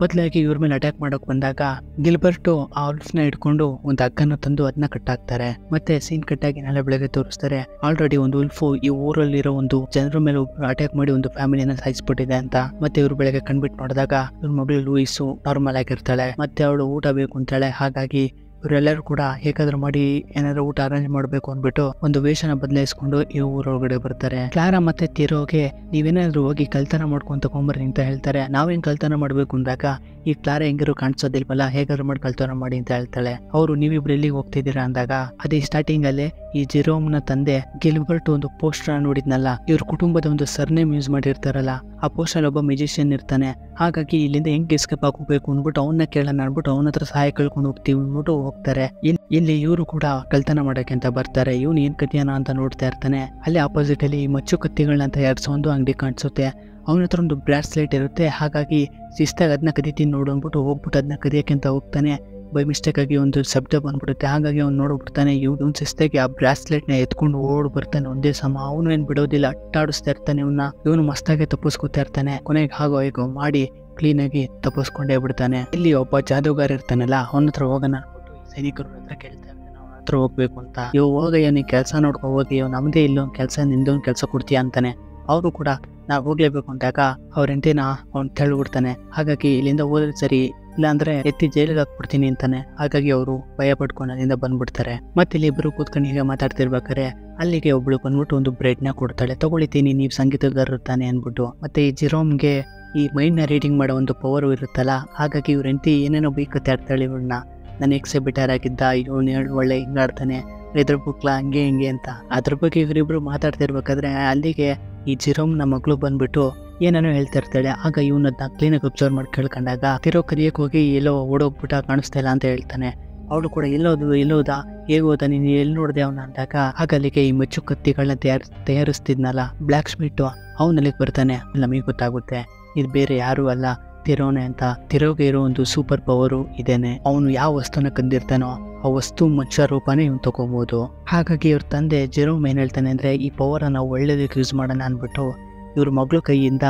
ಬದಲಾಗಿ ಇವ್ರ ಮೇಲೆ ಅಟ್ಯಾಕ್ ಮಾಡೋಕ್ ಬಂದಾಗ ಗಿಲ್ಬರ್ಟು ಆ ಉಲ್ಫ್ನ ಹಿಡ್ಕೊಂಡು ಒಂದು ಹಗ್ಗನ ತಂದು ಅದನ್ನ ಕಟ್ಟಾಕ್ತಾರೆ. ಮತ್ತೆ ಸೀನ್ ಕಟ್ಟಾಗಿ ನಾಳೆ ಬೆಳಗ್ಗೆ ತೋರಿಸ್ತಾರೆ ಆಲ್ರೆಡಿ ಒಂದು ಉಲ್ಫು ಈ ಊರಲ್ಲಿರೋ ಒಂದು ಜನರ ಮೇಲೆ ಅಟ್ಯಾಕ್ ಮಾಡಿ ಒಂದು ಫ್ಯಾಮಿಲಿನ ಸಾಯಿಸ್ಬಿಟ್ಟಿದೆ ಅಂತ. ಮತ್ತೆ ಇವ್ರು ಬೆಳಗ್ಗೆ ಕಣ್ಬಿಟ್ಟು ನೋಡಿದಾಗ ಇವ್ರ ಮಗಳು ಲೂಯಿಸು ನಾರ್ಮಲ್ ಆಗಿರ್ತಾಳೆ. ಮತ್ತೆ ಅವಳು ಊಟ ಬೇಕು ಅಂತಾಳೆ. ಹಾಗಾಗಿ ಇವರೆಲ್ಲರೂ ಕೂಡ ಹೇಗಾದ್ರೂ ಮಾಡಿ ಏನಾದ್ರು ಊಟ ಅರೇಂಜ್ ಮಾಡ್ಬೇಕು ಅಂದ್ಬಿಟ್ಟು ಒಂದು ವೇಷನ ಬದಲಾಯಿಸ್ಕೊಂಡು ಈ ಊರೊಳಗಡೆ ಬರ್ತಾರೆ. ಕ್ಲಾರಾ ಮತ್ತೆ ತೀರೋಗೆ ನೀವೇನಾದ್ರೂ ಹೋಗಿ ಕಳ್ತನ ಮಾಡ್ಕೊಂಡ್ ತಗೊಂಬರ್ರಿ ಅಂತ ಹೇಳ್ತಾರೆ. ನಾವೇನ್ ಕಳ್ತನ ಮಾಡ್ಬೇಕು ಅಂದಾಗ ಈ ಕ್ಲಾರಾ ಹೆಂಗಿರೋ ಕಾಣಿಸೋದಿಲ್ವಲ್ಲ, ಹೇಗಾದ್ರೂ ಮಾಡಿ ಕಳ್ತನ ಮಾಡಿ ಅಂತ ಹೇಳ್ತಾಳೆ. ಅವರು ನೀವಿಬ್ರು ಎಲ್ಲಿಗೆ ಹೋಗ್ತಿದ್ದೀರಾ ಅಂದಾಗ ಅದೇ ಸ್ಟಾರ್ಟಿಂಗ್ ಅಲ್ಲೇ ಈ ಜೆರೋಮ್ನ ತಂದೆ ಗಿಲ್ಬರ್ಟ್ ಒಂದು ಪೋಸ್ಟರ್ ನೋಡಿದ್ನಲ್ಲ, ಇವ್ರ ಕುಟುಂಬದ ಒಂದು ಸರ್ನೇಮ್ ಯೂಸ್ ಮಾಡಿರ್ತಾರಲ್ಲ, ಆ ಪೋಸ್ಟರ್ ಒಬ್ಬ ಮ್ಯೂಸಿಷಿಯನ್ ಇರ್ತಾನೆ. ಹಾಗಾಗಿ ಇಲ್ಲಿಂದ ಹೆಂಗ್ ಎಸ್ಕೇಪ್ ಹಾಕೋಬೇಕು ಅಂದ್ಬಿಟ್ಟು ಅವನ್ನ ಕೇಳೋಣ ಅನ್ಬಿಟ್ಟು ಅವನ ಹತ್ರ ಸಹಾಯ ಕೇಳ್ಕೊಂಡು ಹೋಗ್ತೀವಿ ಅಂದ್ಬಿಟ್ಟು ಹೋಗ್ತಾರೆ. ಇಲ್ಲಿ ಇವರು ಕೂಡ ಕಳ್ತನ ಮಾಡಕ್ಕೆ ಅಂತ ಬರ್ತಾರೆ. ಇವನು ಏನ್ ಕತಿಯಾನ ಅಂತ ನೋಡ್ತಾ ಇರ್ತಾನೆ. ಅಲ್ಲಿ ಆಪೋಸಿಟ್ ಅಲ್ಲಿ ಮಚ್ಚು ಕತ್ತಿಗಳನ್ನ ತಯಾರಿಸೋ ಒಂದು ಅಂಗಡಿ ಕಾಣಿಸುತ್ತೆ. ಅವನ ಹತ್ರ ಒಂದು ಬ್ರಾಸ್ಲೆಟ್ ಇರುತ್ತೆ. ಹಾಗಾಗಿ ಶಿಸ್ತಾಗಿ ಅದನ್ನ ಕದಿತೀನಿ ನೋಡು ಅಂದ್ಬಿಟ್ಟು ಹೋಗ್ಬಿಟ್ಟು ಅದನ್ನ ಕದಿಯಕ್ಕೆ ಅಂತ ಹೋಗ್ತಾನೆ. ಬೈ ಮಿಸ್ಟೇಕ್ ಆಗಿ ಒಂದು ಶಬ್ದ ಬಂದ್ಬಿಡುತ್ತೆ. ಹಾಗಾಗಿ ಅವ್ನು ನೋಡ್ಬಿಡ್ತಾನೆ. ಇವನು ಶಿಸ್ತಾಗಿ ಆ ಬ್ರಾಸ್ಲೆಟ್ನ ಎತ್ಕೊಂಡು ಓಡ್ ಬರ್ತಾನೆ ಒಂದೇ ಸಮ. ಅವನು ಏನ್ ಬಿಡೋದಿಲ್ಲ, ಅಟ್ಟಾಡಿಸ್ತಾ ಇರ್ತಾನೆ ಇವನು ಮಸ್ತಾಗೆ ತಪ್ಪಿಸ್ಕೊತಾ ಇರ್ತಾನೆ. ಕೊನೆಗೆ ಹಾಗೋ ಹೇಗೋ ಮಾಡಿ ಕ್ಲೀನ್ ಆಗಿ ತಪ್ಪಿಸ್ಕೊಂಡೇ ಬಿಡ್ತಾನೆ. ಇಲ್ಲಿ ಒಬ್ಬ ಜಾದೂಗಾರ ಇರ್ತಾನಲ್ಲ, ಅವನ ಹತ್ರ ಹೋಗೋಣ ಅನ್ಬಿಟ್ಟು ಸೈನಿಕರ ಹತ್ರ ಕೇಳ್ತಾ ಇರ್ತಾನೆ ಅವನ ಹತ್ರ ಹೋಗ್ಬೇಕು ಅಂತ. ಇವ್ ಹೋಗಯ್ಯ ನೀ ಕೆಲಸ ನೋಡ್ಕೊ ಹೋಗಿ, ನಮ್ದೇ ಇಲ್ಲೊಂದು ಕೆಲಸ ನಿಂದೊಂದು ಕೆಲಸ ಕೊಡ್ತೀಯ ಅಂತಾನೆ. ಅವರು ಕೂಡ ನಾವು ಹೋಗ್ಲೇಬೇಕು ಅಂದಾಗ ಅವ್ರ ಹೆಂಡತಿನ ಅವ್ನು ತಳ್ಳಿಬಿಡ್ತಾನೆ. ಹಾಗಾಗಿ ಇಲ್ಲಿಂದ ಹೋದ್ರೆ ಸರಿ, ಇಲ್ಲಾಂದ್ರೆ ಎತ್ತಿ ಜೈಲಿಗೆ ಹಾಕ್ಬಿಡ್ತೀನಿ ಅಂತಾನೆ. ಹಾಗಾಗಿ ಅವರು ಭಯ ಪಡ್ಕೊಂಡು ಅಲ್ಲಿಂದ ಬಂದ್ಬಿಡ್ತಾರೆ. ಮತ್ತೆ ಇಲ್ಲಿ ಇಬ್ರು ಕೂತ್ಕೊಂಡು ಹೀಗೆ ಮಾತಾಡ್ತಿರ್ಬೇಕಾರೆ ಅಲ್ಲಿಗೆ ಒಬ್ಳು ಬಂದ್ಬಿಟ್ಟು ಒಂದು ಬ್ರೆಡ್ ನ ಕೊಡ್ತಾಳೆ. ತಗೊಳಿತೀನಿ, ನೀವು ಸಂಗೀತಗಾರರು ತಾನೆ ಅನ್ಬಿಟ್ಟು. ಮತ್ತೆ ಈ ಜಿರೋಮ್ಗೆ ಈ ಮೈಂಡ್ ನ ರೀಡಿಂಗ್ ಮಾಡೋ ಒಂದು ಪವರ್ ಇರುತ್ತಲ್ಲ, ಹಾಗಾಗಿ ಇವ್ರ ಹೆಂಡತಿ ಏನೇನೋ ಬೈಕತ್ತೆ ಆಡ್ತಾಳೆ ಇವಳನ್ನ. ನನ್ನ ಎಕ್ಸಿಬಿಟರ್ ಆಗಿದ್ದ, ಇವನು ಒಳ್ಳೆ ಹಿಂಗಾಡ್ತಾನೆ, ಇದ್ರ ಬುಕ್ಲ ಹಂಗೆ ಹಿಂಗೆ ಅಂತ. ಅದ್ರ ಬಗ್ಗೆ ಇವರಿಬ್ರು ಮಾತಾಡ್ತಿರ್ಬೇಕಾದ್ರೆ ಅಲ್ಲಿಗೆ ಈ ಜಿರೋಮ್ನ ಮಗಳು ಬಂದ್ಬಿಟ್ಟು ಏನೇನೋ ಹೇಳ್ತಾ ಇರ್ತಾಳೆ. ಆಗ ಇವನನ್ನ ಕ್ಲೀನಾಗಿ ಅಬ್ಸರ್ವ್ ಮಾಡಿ ಕೇಳ್ಕೊಂಡಾಗ ತಿರೋ ಕರಿಯಕ್ಕೆ ಹೋಗಿ ಎಲ್ಲೋ ಓಡೋಗ್ಬಿಟ್ಟ, ಕಾಣಿಸ್ತಾ ಇಲ್ಲ ಅಂತ ಹೇಳ್ತಾನೆ. ಅವಳು ಕೂಡ ಎಲ್ಲೋದಾ ಹೇಗೋದ, ನೀನು ಎಲ್ಲಿ ನೋಡಿದೆ ಅವನ ಅಂದಾಗ ಆಗ ಅಲ್ಲಿಗೆ ಈ ಮಚ್ಚು ಕತ್ತಿಗಳನ್ನ ತಯಾರಿಸ್ತಿದ್ನಲ್ಲ ಬ್ಲ್ಯಾಕ್ ಸ್ಮಿತ್, ಅವನಲ್ಲಿಗೆ ಬರ್ತಾನೆ. ನಮಗೆ ಗೊತ್ತಾಗುತ್ತೆ ಇದು ಬೇರೆ ಯಾರು ಅಲ್ಲ, ತಿರೋನೆ ಅಂತ. ತಿರೋಗೆ ಇರೋ ಒಂದು ಸೂಪರ್ ಪವರು ಇದೇನೆ. ಅವನು ಯಾವ ವಸ್ತುನ ಕಂದಿರ್ತಾನೋ ಆ ವಸ್ತು ಮನುಷ್ಯ ರೂಪನೇ ಇವ್ನು ತಗೋಬಹುದು. ಹಾಗಾಗಿ ಇವ್ರ ತಂದೆ ಜೆರೋಮ್ ಏನ್ ಹೇಳ್ತಾನೆ ಅಂದ್ರೆ, ಈ ಪವರ್ ನಾವು ಒಳ್ಳೇದಕ್ಕೆ ಯೂಸ್ ಮಾಡೋಣ ಅನ್ಬಿಟ್ಟು ಇವ್ರ ಮಗಳು ಕೈಯಿಂದ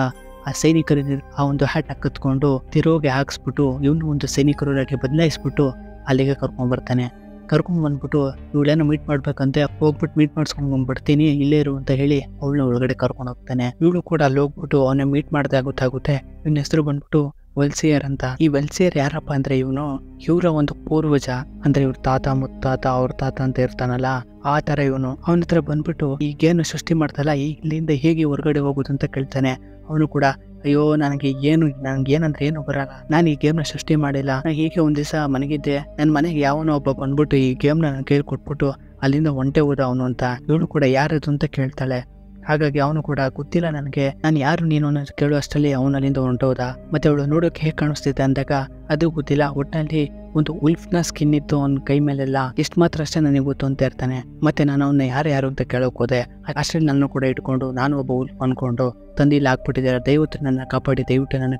ಆ ಸೈನಿಕರ ಆ ಒಂದು ಹ್ಯಾಟ್ ಕತ್ಕೊಂಡು ತಿರೋಗೆ ಹಾಕ್ಸ್ಬಿಟ್ಟು ಇವನು ಒಂದು ಸೈನಿಕರಿಗೆ ಬದಲಾಯಿಸ್ಬಿಟ್ಟು ಅಲ್ಲಿಗೆ ಕರ್ಕೊಂಡ್ಬರ್ತಾನೆ. ಕರ್ಕೊಂಡ್ಬಂದ್ಬಿಟ್ಟು ಇವಳೇನೋ ಮೀಟ್ ಮಾಡ್ಬೇಕಂತೆ, ಹೋಗ್ಬಿಟ್ಟು ಮೀಟ್ ಮಾಡಿಸ್ಕೊಂಡ್ ಬಂದ್ಬಿಡ್ತೀನಿ ಇಲ್ಲೇ ಇರು ಅಂತ ಹೇಳಿ ಅವಳನ್ನ ಒಳಗಡೆ ಕರ್ಕೊಂಡು ಹೋಗ್ತಾನೆ. ಇವಳು ಕೂಡ ಅಲ್ಲಿ ಹೋಗ್ಬಿಟ್ಟು ಅವನ ಮೀಟ್ ಮಾಡ್ದೆ ಗೊತ್ತಾಗುತ್ತೆ. ಇವನ ಹೆಸರು ಬಂದ್ಬಿಟ್ಟು ವೆಲ್ಸಿಯರ್ ಅಂತ. ಈ ವೆಲ್ಸಿಯರ್ ಯಾರಪ್ಪ ಅಂದ್ರೆ ಇವರ ಒಂದು ಪೂರ್ವಜ, ಅಂದ್ರೆ ಇವ್ರ ತಾತ ಮುತ್ತಾತ ಅವ್ರ ತಾತ ಅಂತ ಇರ್ತಾನಲ್ಲ, ಆ ತರ ಇವನು. ಅವನ ಹತ್ರ ಬಂದ್ಬಿಟ್ಟು ಈಗೇನು ಸೃಷ್ಟಿ ಮಾಡ್ತಲ್ಲ, ಇಲ್ಲಿಂದ ಹೇಗೆ ಹೊರಗಡೆ ಹೋಗುದು ಅಂತ ಕೇಳ್ತಾನೆ. ಅವನು ಕೂಡ ಅಯ್ಯೋ ನನಗೆ ಏನಂದ್ರೆ ಏನು ಬರಲ್ಲ, ನಾನು ಈ ಗೇಮ್ನ ಸೃಷ್ಟಿ ಮಾಡಿಲ್ಲ, ಹೀಗೆ ಒಂದ್ ದಿವಸ ಮನೆಗಿದ್ದೆ, ನನ್ನ ಮನೆಗೆ ಯಾವನೋ ಒಬ್ಬ ಬಂದ್ಬಿಟ್ಟು ಈ ಗೇಮ್ನ ನನ್ನ ಕೈಲಿ ಕೊಟ್ಬಿಟ್ಟು ಅಲ್ಲಿಂದ ಹೊಂಟೆ ಹೋದ ಅವನು ಅಂತ. ಇವಳು ಕೂಡ ಯಾರದು ಅಂತ ಕೇಳ್ತಾಳೆ. ಹಾಗಾಗಿ ಅವನು ಕೂಡ ಗೊತ್ತಿಲ್ಲ ನನಗೆ, ನಾನು ಯಾರು ನೀನು ಅನ್ನೋದು ಕೇಳುವಷ್ಟರಲ್ಲಿ ಅವನು ಅಲ್ಲಿಂದ ಹೊಂಟೋದ. ಮತ್ತೆ ಅವಳು ನೋಡೋಕೆ ಹೇಗೆ ಕಾಣಿಸ್ತಿದ್ದೆ ಅಂದಾಗ ಅದು ಗೊತ್ತಿಲ್ಲ. ಒಟ್ಟಿನಲ್ಲಿ ಒಂದು ಉಲ್ಫ್ನ ಸ್ಕಿನ್ ಇತ್ತು ಅವನ ಕೈ ಮೇಲೆಲ್ಲ, ಇಷ್ಟು ಮಾತ್ರ ಅಷ್ಟೇ ನನಗೆ ಗೊತ್ತು ಅಂತ ಇರ್ತಾನೆ. ಮತ್ತೆ ನಾನು ಅವನ್ನ ಯಾರು ಅಂತ ಕೇಳೋಕೆ ಹೋದೆ. ಅಷ್ಟರಲ್ಲಿ ನನ್ನ ಕೂಡ ಇಟ್ಕೊಂಡು ನಾನು ಒಬ್ಬ ಉಲ್ಫ್ ಅನ್ಕೊಂಡು ತಂದಿಲ್ಲಿ ಹಾಕ್ಬಿಟ್ಟಿದ್ದಾರೆ, ದಯವಿಟ್ಟು ನನ್ನ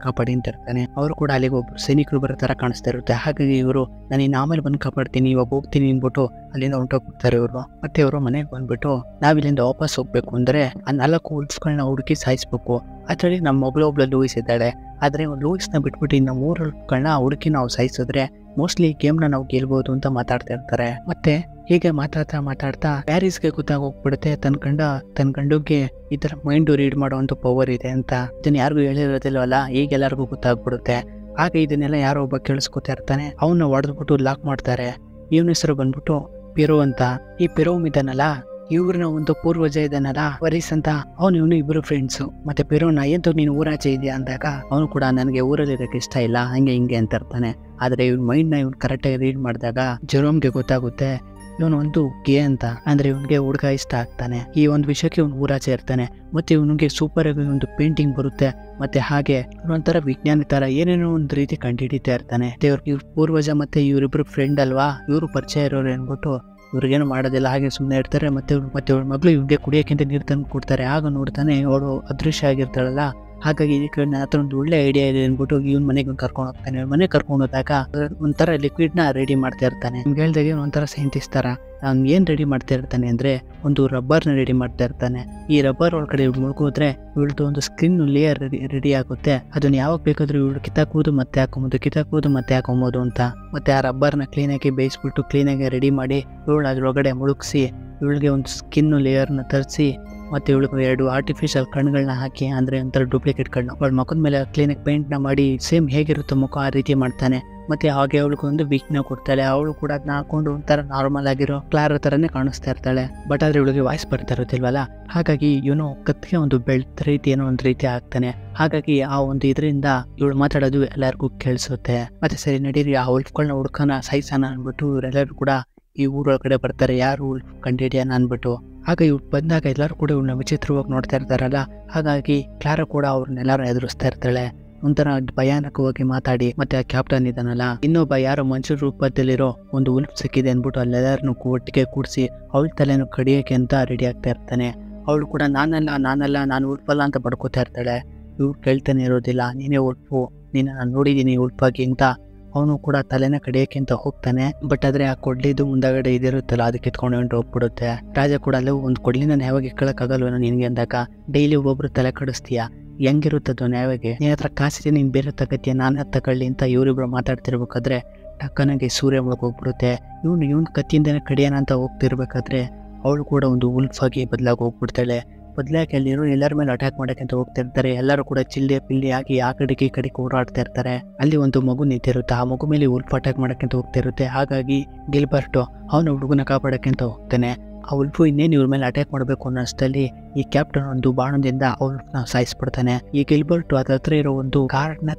ಕಾಪಾಡಿ ಅಂತ ಇರ್ತಾನೆ. ಅವರು ಕೂಡ ಅಲ್ಲಿಗೆ ಒಬ್ಬರು ಸೈನಿಕರು ಬರೋ ತರ ಕಾಣಿಸ್ತಾ ಇರುತ್ತೆ. ಹಾಗಾಗಿ ಇವರು ನಾನು ಇನ್ನು ಆಮೇಲೆ ಬಂದು ಕಾಪಾಡ್ತೀನಿ, ಇವಾಗ ಹೋಗ್ತೀನಿ ಅಂದ್ಬಿಟ್ಟು ಅಲ್ಲಿಂದ ಹೊಂಟೋಗ್ಬಿಡ್ತಾರೆ ಇವರು. ಮತ್ತೆ ಇವರು ಮನೆಗೆ ಬಂದ್ಬಿಟ್ಟು ನಾವಿಲ್ಲಿಂದ ವಾಪಸ್ ಹೋಗ್ಬೇಕು ಅಂದ್ರೆ ಆ 4 ಉಲ್ಫ್ಗಳನ್ನ ಹುಡುಕಿ ಸಾಯಿಸ್ಬೇಕು. ಅದರಲ್ಲಿ ನಮ್ಮ ಒಬ್ಳು ಲೂಯಿಸ್ ಇದ್ದಾಳೆ. ಆದ್ರೆ ಲೂಯಿಸ್ನ ಬಿಟ್ಬಿಟ್ಟು ಇನ್ನು 3 ಉಲ್ಫ್ಗಳನ್ನ ಹುಡುಕಿ ನಾವು ಸಾಯಿಸಿದ್ರೆ ಮೋಸ್ಟ್ಲಿ ಗೇಮ್ನ ನಾವು ಗೆಲ್ಬಹುದು ಅಂತ ಮಾತಾಡ್ತಾ ಇರ್ತಾರೆ. ಮತ್ತೆ ಹೀಗೆ ಮಾತಾಡ್ತಾ ಪ್ಯಾರಿಸ್ಗೆ ಗೊತ್ತಾಗೋಗ್ಬಿಡುತ್ತೆ ತನ್ನ ಗಂಡುಗೆ ಈ ತರ ಮೈಂಡ್ ರೀಡ್ ಮಾಡೋ ಒಂದು ಪವರ್ ಇದೆ ಅಂತ. ಇದನ್ನ ಯಾರಿಗೂ ಹೇಳಿರೋದಿಲ್ವಲ್ಲ, ಈಗ ಎಲ್ಲರಿಗೂ ಗೊತ್ತಾಗ್ಬಿಡುತ್ತೆ. ಆಗ ಇದನ್ನೆಲ್ಲ ಯಾರೋ ಒಬ್ಬ ಕೇಳಿಸ್ಕೊತಾ ಇರ್ತಾನೆ. ಅವನ್ನ ಹೊಡೆದ್ಬಿಟ್ಟು ಲಾಕ್ ಮಾಡ್ತಾರೆ. ಇವನ ಹೆಸರು ಬಂದ್ಬಿಟ್ಟು ಪಿರೋ ಅಂತ. ಈ ಪಿರೋಮ್ ಇದನ್ನಲ್ಲ, ಇವ್ರನ್ನ ಒಂದು ಪೂರ್ವಜ ಇದನ್ನಲ್ಲ ವರೀಸ್ ಅಂತ, ಇವನು ಇಬ್ರು ಫ್ರೆಂಡ್ಸು. ಮತ್ತೆ ಪಿರೋನ ಎಂತೂ ನೀನು ಊರಾಚೆ ಇದೆಯಾ ಅಂದಾಗ ಅವನು ಕೂಡ ನನಗೆ ಊರಲ್ಲಿ ಇರೋಕೆ ಇಷ್ಟ ಇಲ್ಲ ಹಂಗೆ ಹಿಂಗೆ ಅಂತ ಇರ್ತಾನೆ. ಆದ್ರೆ ಇವ್ನ ಮೈಂಡ್ ನ ಇವ್ನು ಕರೆಕ್ಟಾಗಿ ರೀಡ್ ಮಾಡಿದಾಗ ಜೆರೋಮ್ಗೆ ಗೊತ್ತಾಗುತ್ತೆ ಇವನು ಒಂದು ಗೇ ಅಂತ, ಅಂದ್ರೆ ಇವನ್ಗೆ ಹುಡುಗ ಇಷ್ಟ ಆಗ್ತಾನೆ. ಈ ಒಂದು ವಿಷಯಕ್ಕೆ ಇವನು ಊರಾಚೆ ಇರ್ತಾನೆ. ಮತ್ತೆ ಇವನಿಗೆ ಸೂಪರ್ ಆಗಿ ಒಂದು ಪೇಂಟಿಂಗ್ ಬರುತ್ತೆ. ಮತ್ತೆ ಹಾಗೆ ಒಂಥರ ವಿಜ್ಞಾನಿ ತರ ಏನೇನೋ ಒಂದು ರೀತಿ ಕಂಡುಹಿಡಿತಾ ಇರ್ತಾನೆ. ಇವ್ರ ಪೂರ್ವಜ ಮತ್ತೆ ಇವರಿಬ್ರು ಫ್ರೆಂಡ್ ಅಲ್ವಾ, ಇವರು ಪರಿಚಯ ಇರೋರು ಅನ್ಬಿಟ್ಟು ಇವ್ರಿಗೇನು ಮಾಡೋದಿಲ್ಲ, ಹಾಗೆ ಸುಮ್ಮನೆ ಇರ್ತಾರೆ. ಮತ್ತೆ ಅವ್ರ ಮಗಳು ಇವ್ಗೆ ಕುಡಿಯೋಕ್ಕಿಂತ ನೀರು ತಂದು ಕೊಡ್ತಾರೆ. ಆಗ ನೋಡ್ತಾನೆ ಅವಳು ಅದೃಶ್ಯ ಆಗಿರ್ತಾಳಲ್ಲ. ಹಾಗಾಗಿ ಇದಕ್ಕೆ ನನ್ನ ಹತ್ರ ಒಂದು ಒಳ್ಳೆ ಐಡಿಯಾ ಇದೆ ಅಂದ್ಬಿಟ್ಟು ಇವನ್ ಮನೆಗೆ ಕರ್ಕೊಂಡು ಹೋಗ್ತಾನೆ. ಮನೆಗೆ ಕರ್ಕೊಂಡು ಹೋದಾಗ ಒಂಥರ ಲಿಕ್ವಿಡ್ ನ ರೆಡಿ ಮಾಡ್ತಾ ಇರ್ತಾನೆ. ನಿಮ್ಗೆ ಹೇಳ್ದಾಗ ಒಂಥರ ಸೈಂಟಿಸ್ಟ್ ತರ ಅವ್ನು ಏನ್ ರೆಡಿ ಮಾಡ್ತಾ ಇರ್ತಾನೆ ಅಂದ್ರೆ ಒಂದು ರಬ್ಬರ್ನ ರೆಡಿ ಮಾಡ್ತಾ ಇರ್ತಾನೆ. ಈ ರಬ್ಬರ್ ಒಳಗಡೆ ಮುಳುಗೋದ್ರೆ ಇವಳ್ದು ಒಂದು ಸ್ಕಿನ್ ಲೇಯರ್ ರೆಡಿ ಆಗುತ್ತೆ. ಅದನ್ನ ಯಾವಾಗ ಬೇಕಾದ್ರೂ ಇವಳು ಕಿತ್ತಾಕೋದು ಮತ್ತೆ ಹಾಕೊಂಬೋದು ಅಂತ. ಮತ್ತೆ ಆ ರಬ್ಬರ್ನ ಕ್ಲೀನಾಗಿ ಬೇಯಿಸ್ಬಿಟ್ಟು ಕ್ಲೀನಾಗಿ ರೆಡಿ ಮಾಡಿ ಇವಳು ಅದ್ರೊಳಗಡೆ ಮುಳುಗಿಸಿ ಇವಳಿಗೆ ಒಂದು ಸ್ಕಿನ್ ಲೇಯರ್ನ ತರಿಸಿ ಮತ್ತೆ ಇವಳಿಗೆ 2 ಆರ್ಟಿಫಿಷಿಯಲ್ ಕಣ್ಗಳನ್ನ ಹಾಕಿ, ಅಂದ್ರೆ ಒಂಥರ ಡೂಪ್ಲಿಕೇಟ್ ಕಣ್ಣು, ಅವಳ ಮುಖದ ಮೇಲೆ ಕ್ಲೀನಾಗಿ ಪೇಂಟ್ ನ ಮಾಡಿ ಸೇಮ್ ಹೇಗಿರುತ್ತೋ ಮುಖ ಆ ರೀತಿ ಮಾಡ್ತಾನೆ. ಮತ್ತೆ ಹಾಗೆ ಅವಳಿಗೊಂದು ವೀಕ್ನ ಕೊಡ್ತಾಳೆ. ಅವಳು ಕೂಡ ಅದನ್ನ ಹಾಕೊಂಡು ಒಂಥರ ನಾರ್ಮಲ್ ಆಗಿರೋ ಕ್ಲಾರ ತರನೇ ಕಾಣಿಸ್ತಾ ಇರ್ತಾಳೆ. ಬಟ್ ಆದ್ರೆ ಇವಳಿಗೆ ವಾಯ್ಸ್ ಬರ್ತಾ ಇರುತ್ತಿಲ್ವಲ್ಲ, ಹಾಗಾಗಿ ಇವನು ಕತ್ತಿಗೆ ಒಂದು ಬೆಲ್ಟ್ ರೀತಿ ಏನೋ ಒಂದು ರೀತಿ ಆಗ್ತಾನೆ. ಹಾಗಾಗಿ ಆ ಒಂದು ಇದರಿಂದ ಇವಳು ಮಾತಾಡೋದು ಎಲ್ಲರಿಗೂ ಕೇಳಿಸುತ್ತೆ. ಮತ್ತೆ ಸರಿ ನಡೀರಿ ಆ ಉಲ್ಫ್ಗಳನ್ನ ಹುಡ್ಕೋಣ ಸಾಯಿಸೋಣ ಅನ್ಬಿಟ್ಟು ಇವರೆಲ್ಲರೂ ಕೂಡ ಈ ಊರೊಳಗಡೆ ಬರ್ತಾರೆ. ಯಾರು ಉಲ್ಫ್ ಕಂಡಿಡಿಯಾನ ಅನ್ಬಿಟ್ಟು. ಆಗ ಇವ್ರು ಬಂದಾಗ ಎಲ್ಲರೂ ಕೂಡ ಇವಳನ್ನ ವಿಚಿತ್ರವಾಗಿ ನೋಡ್ತಾ ಇರ್ತಾರಲ್ಲ, ಹಾಗಾಗಿ ಕ್ಲಾರ ಕೂಡ ಅವ್ರನ್ನೆಲ್ಲರೂ ಎದುರಿಸ್ತಾ ಇರ್ತಾಳೆ. ಒಂಥರ ಭಯಾನಕವಾಗಿ ಮಾತಾಡಿ ಮತ್ತೆ ಆ ಕ್ಯಾಪ್ಟನ್ ಇದಾನಲ್ಲ, ಇನ್ನೊಬ್ಬ ಯಾರೋ ಮನುಷ್ಯ ರೂಪದಲ್ಲಿರೋ ಒಂದು ಉಲ್ಫ್ ಸಿಕ್ಕಿದೆ ಅನ್ಬಿಟ್ಟು ಅಲ್ಲೆಲ್ಲರನ್ನು ಒಟ್ಟಿಗೆ ಕೂಡಿಸಿ ಅವಳ ತಲೆಯನ್ನು ಕಡಿಯೋಕೆ ಅಂತ ರೆಡಿ ಆಗ್ತಾ ಇರ್ತಾನೆ. ಅವಳು ಕೂಡ ನಾನು ಉಲ್ಫಲ್ಲ ಅಂತ ಬಡ್ಕೋತಾ ಇರ್ತಾಳೆ. ಇವ್ರು ಕೇಳ್ತಾನೆ ಇರೋದಿಲ್ಲ, ನೀನೇ ಉಲ್ಫು, ನಾನು ನೋಡಿದ್ದೀನಿ ಉಲ್ಫಾಗಿ ಅಂತ. ಅವನು ಕೂಡ ತಲೆನ ಕಡಿಯೋಕೆ ಅಂತ ಹೋಗ್ತಾನೆ. ಬಟ್ ಆದ್ರೆ ಆ ಕೊಡ್ಲಿದು ಮುಂದಗಡೆ ಇದಿರುತ್ತಲ್ಲ ಅದಕ್ಕೆ ಎತ್ಕೊಂಡು ಹೋಗ್ಬಿಡುತ್ತೆ. ರಾಜ ಕೂಡ ಅಲ್ಲೂ ಒಂದು ಕೊಡ್ಲಿನ ಯಾವಾಗ ಇಕ್ಕಳಕ್ಕಾಗಲ್ವೇನೋ ನಿನ್ಗೆ ಅಂದಾಗ, ಡೈಲಿ ಒಬ್ಬೊಬ್ರು ತಲೆ ಕಡಿಸ್ತೀಯಾ, ಹೆಂಗಿರುತ್ತದು ನ್ಯಾಯವಾಗಿ, ನಿನ್ನ ಹತ್ರ ಕಾಸಿದೆ, ನೀನು ಬೇರೆ ತಗತ್ಯ, ನಾನು ತಗೊಳ್ಳಿ ಅಂತ ಇವರಿಬ್ರು ಮಾತಾಡ್ತಿರ್ಬೇಕಾದ್ರೆ ಟಕ್ಕನಾಗೆ ಸೂರ್ಯ ಒಳಗೆ ಹೋಗ್ಬಿಡುತ್ತೆ. ಇವನು ಕತ್ತಿಯಿಂದನೇ ಕಡಿಯೋಣ ಅಂತ ಹೋಗ್ತಿರ್ಬೇಕಾದ್ರೆ ಅವಳು ಕೂಡ ಒಂದು ಉಲ್ಫ್ ಆಗಿ ಬದಲಾಗಿ ಹೋಗ್ಬಿಡ್ತಾಳೆ. ಬದಲಾಗಿ ಅಲ್ಲಿರೋ ಎಲ್ಲರ ಮೇಲೆ ಅಟ್ಯಾಕ್ ಮಾಡೋಕ್ಕೆ ಅಂತ ಹೋಗ್ತಿರ್ತಾರೆ. ಎಲ್ಲರೂ ಕೂಡ ಚಿಲ್ಲೆ ಪಿಲ್ಲಿ ಆಗಿ ಆ ಕಡೆಗೆ ಈ ಕಡೆಗೆ ಓಡಾಡ್ತಾ ಇರ್ತಾರೆ. ಅಲ್ಲಿ ಒಂದು ಮಗು ನಿಂತಿರುತ್ತೆ, ಆ ಮಗು ಮೇಲೆ ಉಲ್ಫ್ ಅಟ್ಯಾಕ್ ಮಾಡೋಕ್ಕೆ ಅಂತ ಹೋಗ್ತಿರುತ್ತೆ. ಹಾಗಾಗಿ ಗಿಲ್ಬರ್ಟು ಅವನ ಹುಡುಗನ ಕಾಪಾಡೋಕ್ಕೆ ಅಂತ ಹೋಗ್ತಾನೆ. ಆ ಉಲ್ಫು ಇನ್ನೇನು ಇವ್ರ ಮೇಲೆ ಅಟ್ಯಾಕ್ ಮಾಡಬೇಕು ಅನ್ನೋ ಅಷ್ಟರಲ್ಲಿ ಈ ಕ್ಯಾಪ್ಟನ್ ಒಂದು ಬಾಣದಿಂದ ಆ ಉಲ್ಫ್ನ ಸಾಯಿಸ್ಬಿಡ್ತಾನೆ. ಈ ಗಿಲ್ಬರ್ಟು ಅದ್ರ ಹತ್ರ ಇರೋ ಒಂದು ಕಾರ್ಡ್ನ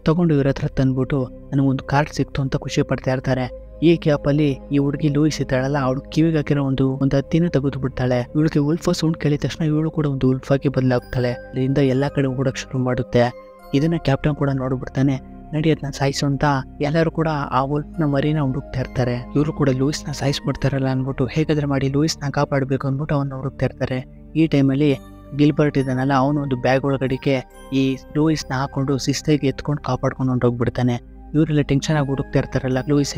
ತಗೊಂಡು ಇವ್ರ ಹತ್ರ ತಂದ್ಬಿಟ್ಟು ನನಗೊಂದು ಕಾರ್ಡ್ ಸಿಕ್ತು ಅಂತ ಖುಷಿ ಪಡ್ತಾ ಇರ್ತಾರೆ. ಈ ಗ್ಯಾಪಲ್ಲಿ ಈ ಹುಡುಗಿ ಲೂಯಿಸ್ ಇದ್ದಾಳಲ್ಲ, ಅವಳು ಕಿವಿಗೆ ಹಾಕಿರೋ ಒಂದು ಹತ್ತಿನ ತೆಗೆದು ಬಿಡ್ತಾಳೆ. ಇವಳಿಗೆ ಉಲ್ಫ ಸೌಂಡ್ ಕೇಳಿದ ತಕ್ಷಣ ಇವಳು ಕೂಡ ಒಂದು ಉಲ್ಫ್ ಆಗಿ ಬದಲಾಗ್ತಾಳೆ. ಅದರಿಂದ ಎಲ್ಲಾ ಕಡೆ ಓಡಕ್ ಶುರು ಮಾಡುತ್ತೆ. ಇದನ್ನ ಕ್ಯಾಪ್ಟನ್ ಕೂಡ ನೋಡ್ಬಿಡ್ತಾನೆ. ನಡಿ ಅದನ್ನ ಸಾಯಿಸು ಅಂತ ಎಲ್ಲರೂ ಕೂಡ ಆ ಉಲ್ಫ್ನ ಮರಿನ ಹುಡುಕ್ತಾ ಇರ್ತಾರೆ. ಇವರು ಕೂಡ ಲೂಯಿಸ್ನ ಸಾಯಿಸ್ಬಿಡ್ತಾರಲ್ಲ ಅನ್ಬಿಟ್ಟು ಹೇಗಾದ್ರೆ ಮಾಡಿ ಲೂಯಿಸ್ನ ಕಾಪಾಡಬೇಕು ಅಂದ್ಬಿಟ್ಟು ಅವನ್ನ ಹುಡುಕ್ತಾ ಇರ್ತಾರೆ. ಈ ಟೈಮಲ್ಲಿ ಗಿಲ್ಬರ್ಟ್ ಇದ್ದಾನಲ್ಲ, ಅವನು ಒಂದು ಬ್ಯಾಗ್ ಒಳಗಡೆಗೆ ಈ ಲೂಯಿಸ್ನ ಹಾಕೊಂಡು ಶಿಸ್ತಾಗಿ ಎತ್ಕೊಂಡು ಕಾಪಾಡ್ಕೊಂಡು ಹೊಂಟೋಗ್ಬಿಡ್ತಾನೆ. ಇವರೆಲ್ಲ ಟೆನ್ಷನ್ ಆಗಿ ಹುಡುಕ್ತಾ ಇರ್ತಾರಲ್ಲ, ಲೂಯಿಸ್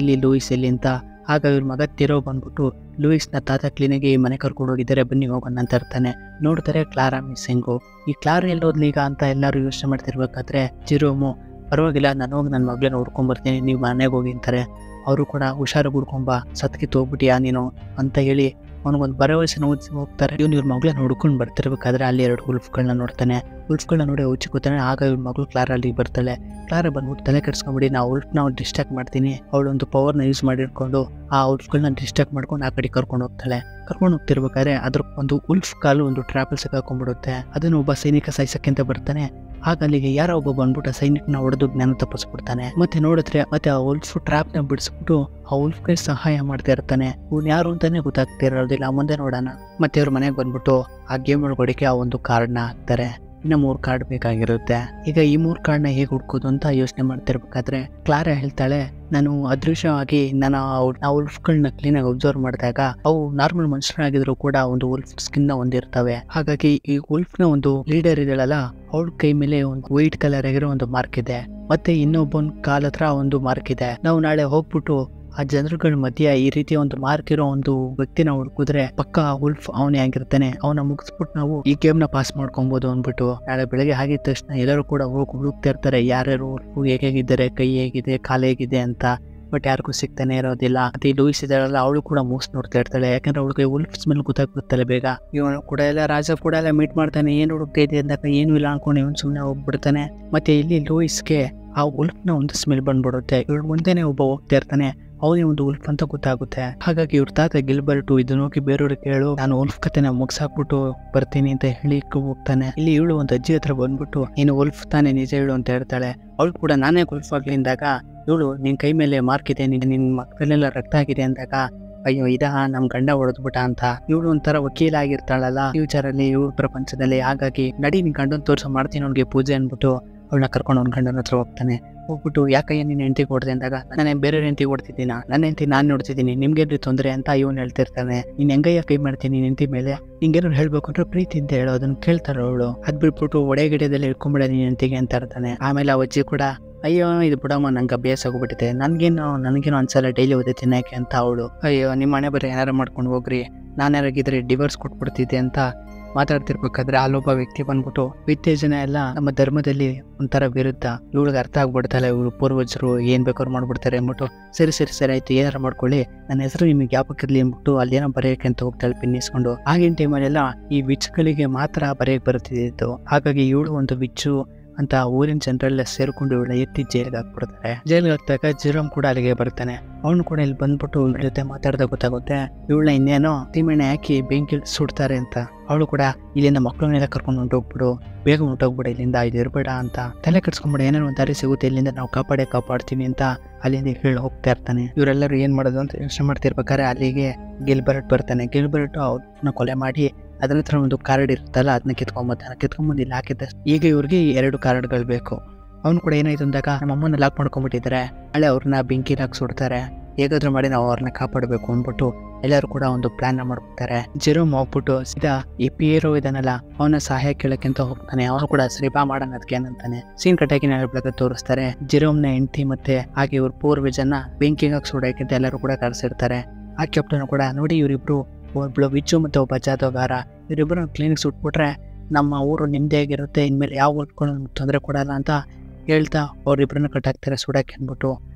ಎಲ್ಲಿ ಅಂತ. ಆಗ ಇವ್ರ ಮಗ ತಿರೋ ಬಂದ್ಬಿಟ್ಟು ಲೂಯಿಸ್ನ ತಾತ ಕ್ಲಿನಿಕ್ಗೆ ಈ ಮನೆ ಕರ್ಕೊಂಡು ಹೋಗಿದ್ದಾರೆ, ಬನ್ನಿ ಹೋಗೋಣ ಅಂತ ಇರ್ತಾನೆ. ನೋಡ್ತಾರೆ ಕ್ಲಾರಾ ಮಿಸ್ಸಿಂಗು. ಈ ಕ್ಲಾರಾ ಎಲ್ಲೋದ್ಲಿ ಈಗ ಅಂತ ಎಲ್ಲರೂ ಯೋಚನೆ ಮಾಡ್ತಿರ್ಬೇಕಾದ್ರೆ ಜಿರೋಮು ಪರವಾಗಿಲ್ಲ, ನಾನು ಹೋಗಿ ನನ್ನ ಮಗಳನ್ನ ಹುಡ್ಕೊಂಬರ್ತೀನಿ, ನೀವು ಮನೆಗೆ ಹೋಗಿ ಅಂತಾರೆ. ಅವರು ಕೂಡ ಹುಷಾರಾಗಿ ಹುಡ್ಕೊಂಬ, ಸತ್ಕಿತ್ತು ಹೋಗ್ಬಿಟ್ಟಿಯಾ ನೀನು ಅಂತ ಹೇಳಿ ಅವನಿಗೊಂದು ಭರವಸೆನ ಓದಿಸಿ ಹೋಗ್ತಾರೆ. ಇವ್ರ ಮಗಳನ್ನ ಹುಡ್ಕೊಂಡು ಬರ್ತಿರ್ಬೇಕಾದ್ರೆ ಅಲ್ಲಿ 2 ಉಲ್ಫ್ಗಳನ್ನ ನೋಡ್ತಾನೆ. ಉಲ್ಫ್ಗಳನ್ನ ನೋಡಿ ಉಚ್ಚಿಕೋತಾನೆ. ಆಗ ಇವ್ರ ಮಗಳು ಕ್ಲಾರಾ ಅಲ್ಲಿಗೆ ಬರ್ತಾಳೆ. ಕ್ಲಾರಾ ಬಂದ್ಬಿಟ್ಟು ತಲೆ ಕೆಡಿಸ್ಕೊಂಡ್ಬಿಡಿ, ನಾ ಉಲ್ಫ್ನ ಡಿಸ್ಟ್ರಾಕ್ಟ್ ಮಾಡ್ತೀನಿ, ಅವಳೊಂದು ಪವರ್ನ ಯೂಸ್ ಮಾಡಿಟ್ಕೊಂಡು ಆ ಉಲ್ಫ್ಗಳನ್ನ ಡಿಸ್ಟ್ರಾಕ್ಟ್ ಮಾಡ್ಕೊಂಡು ಆ ಕಡೆ ಕರ್ಕೊಂಡು ಹೋಗ್ತಾಳೆ. ಕರ್ಕೊಂಡು ಹೋಗ್ತಿರ್ಬೇಕಾದ್ರೆ ಅದ್ರ ಒಂದು ಉಲ್ಫ್ ಕಾಲು ಒಂದು ಟ್ರ್ಯಾಪಲ್ ಸಿಕ್ಕಾಕೊಂಡ್ಬಿಡುತ್ತೆ. ಅದನ್ನು ಒಬ್ಬ ಸೈನಿಕ ಸಾಯಿಸಕ್ಕೆ ಅಂತ ಬರ್ತಾನೆ. ಆಗ ಅಲ್ಲಿಗೆ ಯಾರೋ ಒಬ್ಬ ಬಂದ್ಬಿಟ್ಟು ಆ ಸೈನಿಕನ ಹೊಡೆದು ಜ್ಞಾನ ತಪ್ಪಿಸ್ಬಿಡ್ತಾನೆ. ಮತ್ತೆ ನೋಡಿದ್ರೆ ಮತ್ತೆ ಆ ಉಲ್ಫ್ ಟ್ರ್ಯಾಪ್ನ ಬಿಡಿಸ್ಬಿಟ್ಟು ಆ ಉಲ್ಫ್ಗೆ ಸಹಾಯ ಮಾಡ್ತಾ ಇರ್ತಾನೆ. ಇವ್ನು ಯಾರು ಅಂತಾನೆ ಗೊತ್ತಾಗ್ತಿರೋದಿಲ್ಲ. ಮುಂದೆ ನೋಡೋಣ. ಮತ್ತೆ ಅವ್ರ ಮನೆಗೆ ಬಂದ್ಬಿಟ್ಟು ಆ ಗೇಮ್ ಒಳಗಡೆಗೆ ಆ ಒಂದು ಕಾರ್ಡ್ನ ಹಾಕ್ತಾರೆ. ಇನ್ನು 3 ಕಾರ್ಡ್ ಬೇಕಾಗಿರುತ್ತೆ. ಈಗ ಈ 3 ಕಾರ್ಡ್ನ ಹೇಗೆ ಹುಡ್ಕೋದು ಅಂತ ಯೋಚನೆ ಮಾಡ್ತಿರ್ಬೇಕಾದ್ರೆ ಕ್ಲಾರಾ ಹೇಳ್ತಾಳೆ, ನಾನು ಅದೃಶ್ಯವಾಗಿ ಆ ಉಲ್ಫ್ಗಳನ್ನ ಕ್ಲೀನಾಗಿ ಅಬ್ಸರ್ವ್ ಮಾಡಿದಾಗ ಅವು ನಾರ್ಮಲ್ ಮನುಷ್ಯರಾಗಿದ್ರು ಕೂಡ ಒಂದು ಉಲ್ಫ್ ಸ್ಕಿನ್ ನ ಹೊಂದಿರ್ತವೆ. ಹಾಗಾಗಿ ಈ ಉಲ್ಫ್ನ ಒಂದು ಲೀಡರ್ ಇದೆಯಲ್ಲ, ಅವಳ ಕೈ ಮೇಲೆ ಒಂದು ವೈಟ್ ಕಲರ್ ಆಗಿರೋ ಒಂದು ಮಾರ್ಕ್ ಇದೆ. ಮತ್ತೆ ಇನ್ನೊಬ್ಬನ ಕಾಲ ಹತ್ರ ಒಂದು ಮಾರ್ಕ್ ಇದೆ. ನಾವು ನಾಳೆ ಹೋಗ್ಬಿಟ್ಟು ಆ ಜನರುಗಳ ಮಧ್ಯೆ ಈ ರೀತಿಯ ಒಂದು ಮಾರ್ಕ್ ಇರೋ ಒಂದು ವ್ಯಕ್ತಿನ ಹುಡುಕಿದ್ರೆ ಪಕ್ಕ ಉಲ್ಫ್ ಅವನೇ ಆಗಿರ್ತಾನೆ. ಅವನ ಮುಗಿಸ್ಬಿಟ್ಟು ನಾವು ಈ ಗೇಮ್ ನ ಪಾಸ್ ಮಾಡ್ಕೊಬಹುದು ಅಂದ್ಬಿಟ್ಟು ನಾಳೆ ಬೆಳಗ್ಗೆ ಆಗಿದ ತಕ್ಷಣ ಎಲ್ಲರೂ ಕೂಡ ಹೋಗಿ ಹುಡುಕ್ತಾ ಇರ್ತಾರೆ, ಯಾರ್ಯಾರು ಉಲ್ಫ್ ಹೇಗಿದ್ದಾರೆ, ಕೈ ಹೇಗಿದೆ, ಕಾಲು ಹೇಗಿದೆ ಅಂತ. ಬಟ್ ಯಾರಿಗೂ ಸಿಗ್ತಾನೆ ಇರೋದಿಲ್ಲ. ಮತ್ತೆ ಈ ಲೂಯಿಸ್ ಇದ್ದಾಳಲ್ಲ, ಅವಳು ಕೂಡ ಮೂಸ್ ನೋಡ್ತಾ ಇರ್ತಾಳೆ. ಯಾಕಂದ್ರೆ ಅವಳಿಗೆ ಉಲ್ಫ್ ಸ್ಮೆಲ್ ಗೊತ್ತಾಗ್ಬಿಡುತ್ತಲ್ಲ ಬೇಗ. ಇವನು ಕೂಡ ರಾಜ ಕೂಡ ಮೀಟ್ ಮಾಡ್ತಾನೆ. ಏನು ಹುಡುಕ್ತಾ ಇದೆ ಅಂದಾಗ ಏನು ಇಲ್ಲ ಅನ್ಕೊಂಡು ಇವನು ಸುಮ್ಮನೆ ಹೋಗ್ಬಿಡ್ತಾನೆ. ಮತ್ತೆ ಇಲ್ಲಿ ಲೂಯಿಸ್ಗೆ ಆ ಉಲ್ಫ್ನ ಒಂದು ಸ್ಮೆಲ್ ಬಂದ್ಬಿಡುತ್ತೆ. ಇವಳು ಮುಂದೆನೆ ಒಬ್ಬ ಹೋಗ್ತಾ ಇರ್ತಾನೆ, ಅವನೇ ಒಂದು ಉಲ್ಫ್ ಅಂತ ಗೊತ್ತಾಗುತ್ತೆ. ಹಾಗಾಗಿ ಇವ್ರ ತಾತ ಗಿಲ್ಬರ್ಟು ಇದನ್ನ ಹೋಗಿ ಬೇರೆಯವ್ರಿಗೆ ಹೇಳು, ನಾನು ಉಲ್ಫ್ ಕತೆನ ಮುಗಿಸಾಕ್ಬಿಟ್ಟು ಬರ್ತೀನಿ ಅಂತ ಹೇಳಿ ಹೋಗ್ತಾನೆ. ಇಲ್ಲಿ ಇವಳು ಒಂದು ಅಜ್ಜಿ ಹತ್ರ ಬಂದ್ಬಿಟ್ಟು ನೀನು ಉಲ್ಫ್ ತಾನೇ, ನಿಜ ಹೇಳು ಅಂತ ಹೇಳ್ತಾಳೆ. ಅವಳು ಕೂಡ ನಾನೇ ಉಲ್ಫ್ ಆಗ್ಲಿಂದಾಗ ಇವಳು ನಿನ್ ಕೈ ಮೇಲೆ ಮಾರ್ಕ್ ಇದೆ, ನಿನ್ ಮಕ್ಕಳೆಲ್ಲ ರಕ್ತ ಆಗಿದೆ ಅಂದಾಗ ಅಯ್ಯೋ ಇದ ನಮ್ ಗಂಡ ಹೊಡೆದ್ಬಿಟ್ಟ ಅಂತ ಇವಳು ಒಂಥರ ವಕೀಲ ಆಗಿರ್ತಾಳಲ್ಲ ಫ್ಯೂಚರ್ ಅಲ್ಲಿ ಇವ್ರ ಪ್ರಪಂಚದಲ್ಲಿ. ಹಾಗಾಗಿ ನಡಿ ನಿನ್ ಗಂಡನ್ ತೋರ್ಸ ಮಾಡ್ತೀನಿ ಅವ್ನಿಗೆ ಪೂಜೆ ಅನ್ಬಿಟ್ಟು ಅವಳನ್ನ ಕರ್ಕೊಂಡು ಅವ್ನ ಗಂಡನ ಹತ್ರ ಹೋಗ್ತಾನೆ. ಹೋಗ್ಬಿಟ್ಟು ಯಾಕಯ್ಯ ನೀನ್ ಹೆಂಡತಿ ಕೊಡ್ದೆ ಅಂದಾಗ ನಾನೇ ಬೇರೆ ಹೆಂಡತಿ ಕೊಡ್ತಿದ್ದೀನ, ನನ್ನ ಹೆಂಡತಿ ನಾನು ನೋಡ್ತಿದ್ದೀನಿ, ನಿಮ್ಗೇನ್ರಿ ತೊಂದರೆ ಅಂತ ಇವನು ಹೇಳ್ತಿರ್ತಾನೆ. ನೀನ್ ಹೆಂಗಯ್ಯ ಕೈ ಮಾಡ್ತೀನಿ ಹೆಂಡತಿ ಮೇಲೆ, ನಿಂಗೇನಾರು ಹೇಳ್ಬೇಕು ಅಂದ್ರೆ ಪ್ರೀತಿ ಅಂತ ಹೇಳೋ, ಅದನ್ನ ಕೇಳ್ತಾರ ಅವಳು. ಅದ್ ಬಿಟ್ಬಿಟ್ಟು ಒಡೆಗಿಡದಲ್ಲಿ ಇಟ್ಕೊಂಡ್ಬಿಡ ನೀನ್ ಹೆಂಡತಿಗೆ ಅಂತ ಇರ್ತಾನೆ. ಆಮೇಲೆ ಆ ಅಜ್ಜಿ ಕೂಡ ಅಯ್ಯೋ ಇದು ಬಿಡಮ್ಮ, ನಂಗೆ ಅಭ್ಯಾಸ ಹೋಗ್ಬಿಟ್ಟಿದೆ, ನನಗೇನು ಅನ್ಸಲ್ಲ ಡೈಲಿ ಓದಿ ತಿನ್ನಕ್ಕೆ ಅಂತ ಅವಳು. ಅಯ್ಯೋ ನಿಮ್ಮ ಮನೆ ಬರೀ ಏನಾರು ಮಾಡ್ಕೊಂಡು ಹೋಗ್ರಿ, ನಾನು ಯಾರಾಗಿದ್ರೆ ಡಿವೋರ್ಸ್ ಕೊಟ್ಬಿಡ್ತಿದ್ದೆ ಅಂತ ಮಾತಾಡ್ತಿರ್ಬೇಕಾದ್ರೆ ಅಲ್ಲೊಬ್ಬ ವ್ಯಕ್ತಿ ಬಂದ್ಬಿಟ್ಟು ವಿತ್ತೇಜನ ಎಲ್ಲ ನಮ್ಮ ಧರ್ಮದಲ್ಲಿ ಒಂಥರ ವಿರುದ್ಧ, ಇವಳಿಗೆ ಅರ್ಥ ಆಗ್ಬಿಡ್ತಾಳೆ, ಇವಳು ಪೂರ್ವಜರು ಏನ್ ಬೇಕಾದ್ರು ಮಾಡ್ಬಿಡ್ತಾರೆ ಅಂದ್ಬಿಟ್ಟು ಸರಿ ಆಯ್ತು ಏನಾರು ಮಾಡ್ಕೊಳ್ಳಿ, ನನ್ನ ಹೆಸರು ನಿಮಗೆ ಜ್ಞಾಪಕರ್ಲಿ ಅಂದ್ಬಿಟ್ಟು ಅಲ್ಲೇನೋ ಬರೆಯಕ್ಕೆ ಅಂತ ಹೋಗ್ತಾಳೆ ಪಿನ್ನಿಸ್ಕೊಂಡು. ಆಗಿನ ಟೈಮಲ್ಲೆಲ್ಲ ಈ ವಿಚ್ಗಳಿಗೆ ಮಾತ್ರ ಬರೆಯಕ್ಕೆ ಬರುತ್ತಿದ್ದು. ಹಾಗಾಗಿ ಇವಳು ಒಂದು ವಿಚ್ಚು ಅಂತ ಊರಿನ ಜನರೆಲ್ಲ ಸೇರ್ಕೊಂಡು ಇವಳ ಎತ್ತಿ ಜೈಲಿಗೆ ಹಾಕ್ಬಿಡ್ತಾರೆ. ಜೈಲಿಗೆ ಹಾಕ್ದಾಗ ಜಿರೋಮ್ ಕೂಡ ಅಲ್ಲಿಗೆ ಬರ್ತಾನೆ. ಅವನು ಕೂಡ ಇಲ್ಲಿ ಬಂದ್ಬಿಟ್ಟು ಇವಳ ಜೊತೆ ಮಾತಾಡ್ದಾಗ ಗೊತ್ತಾಗುತ್ತೆ ಇವಳನ್ನ ಇನ್ನೇನೋ ತಿಮ್ಮಣ್ಣೆ ಹಾಕಿ ಬೆಂಕಿ ಸುಡ್ತಾರೆ ಅಂತ. ಅವಳು ಕೂಡ ಇಲ್ಲಿಂದ ಮಕ್ಕಳನ್ನೆಲ್ಲ ಕರ್ಕೊಂಡು ಹೊಂಟೋಗ್ಬಿಡು, ಬೇಗ ಹೊಂಟೋಗ್ಬಿಡ ಇಲ್ಲಿಂದ, ಇದು ಇರ್ಬೇಡ ಅಂತ ತಲೆ ಕಟ್ಸ್ಕೊಂಡ್ಬಿಡ, ಏನೇನೋ ಒಂದು ದಾರಿ ಸಿಗುತ್ತೆ, ಇಲ್ಲಿಂದ ನಾವು ಕಾಪಾಡ್ತೀವಿ ಅಂತ ಅಲ್ಲಿಂದ ಹೇಳಿ ಹೋಗ್ತಾ ಇರ್ತಾನೆ. ಇವರೆಲ್ಲರೂ ಏನ್ ಮಾಡೋದು ಅಂತ ಯೋಚನೆ ಮಾಡ್ತಿರ್ಬೇಕಾದ್ರೆ ಅಲ್ಲಿಗೆ ಗಿಲ್ಬರ್ಟ್ ಬರ್ತಾನೆ. ಗಿಲ್ಬರ್ಟ್ ಅವ್ರನ್ನ ಕೊಲೆ ಮಾಡಿ ಅದ್ರ ಹತ್ರ ಒಂದು ಕಾರ್ಡ್ ಇರುತ್ತಲ್ಲ ಅದನ್ನ ಕಿತ್ಕೊಂಬಂದು ಇಲ್ಲಿ ಹಾಕಿದ್ದ. ಈಗ ಇವ್ರಿಗೆ 2 ಕಾರ್ಡ್ಗಳು ಬೇಕು. ಅವ್ನು ಕೂಡ ಏನಾಯ್ತು ಅಂದಾಗ ನಮ್ಮ ಅಮ್ಮನ ಲಾಕ್ ಮಾಡ್ಕೊಂಡ್ಬಿಟ್ಟಿದ್ದಾರೆ, ನಾಳೆ ಅವ್ರನ್ನ ಬೆಂಕಿ ಹಾಕಿ ಸುಡ್ತಾರೆ, ಹೇಗಾದ್ರೂ ಮಾಡಿ ನಾವು ಅವ್ರನ್ನ ಕಾಪಾಡಬೇಕು ಅಂದ್ಬಿಟ್ಟು ಎಲ್ಲರೂ ಕೂಡ ಒಂದು ಪ್ಲಾನ್ ಮಾಡ್ಬಿಡ್ತಾರೆ. ಜಿರೋಮ್ ಹೋಗ್ಬಿಟ್ಟು ಸೀದಾ ಈ ಪಿಯರೋ ಇದನ್ನಲ್ಲ ಅವನ ಸಹಾಯ ಕೇಳಕ್ಕೆ ಅಂತ ಹೋಗ್ತಾನೆ. ಅವನು ಕೂಡ ಶ್ರೀಬಾ ಮಾಡೋಣ ಅದಕ್ಕೆ ಏನಂತಾನೆ. ಸೀನ್ ಕಟ್ಟಾಗಿ ಬೆಳಗ್ಗೆ ತೋರಿಸ್ತಾರೆ. ಜಿರೋಮ್ನ ಹೆಂಡತಿ ಮತ್ತೆ ಹಾಗೆ ಇವ್ರ ಪೂರ್ವಜನ ಬೆಂಕಿಗೆ ಹಾಕಿ ಸುಡಕ್ಕೆ ಅಂತ ಎಲ್ಲರೂ ಕೂಡ ಕರೆಸಿರ್ತಾರೆ. ಆ ಕ್ಯಾಪ್ಟನ್ ಕೂಡ ನೋಡಿ ಇವರಿಬ್ರು ಒಬ್ಳು ವಿಚ್ಚು ಮತ್ತೆ ಒಬ್ಬ ಜಾದವಗಾರ, ಇವರಿಬ್ಬರು ಕ್ಲಿನಿಕ್ ಸುಟ್ಬಿಟ್ರೆ ನಮ್ಮ ಊರು ನಿಮ್ಮದೇಗಿರುತ್ತೆ, ಇನ್ಮೇಲೆ ಯಾವ ಊರ್ಗಳು ತೊಂದರೆ ಕೊಡಲ್ಲ ಅಂತ ಹೇಳ್ತಾ ಅವ್ರಿಬ್ರನ್ನ ಕಟ್ಟಾಕ್ತಾರೆ ಸುಡಕ್ಕೆ ಅಂದ್ಬಿಟ್ಟು.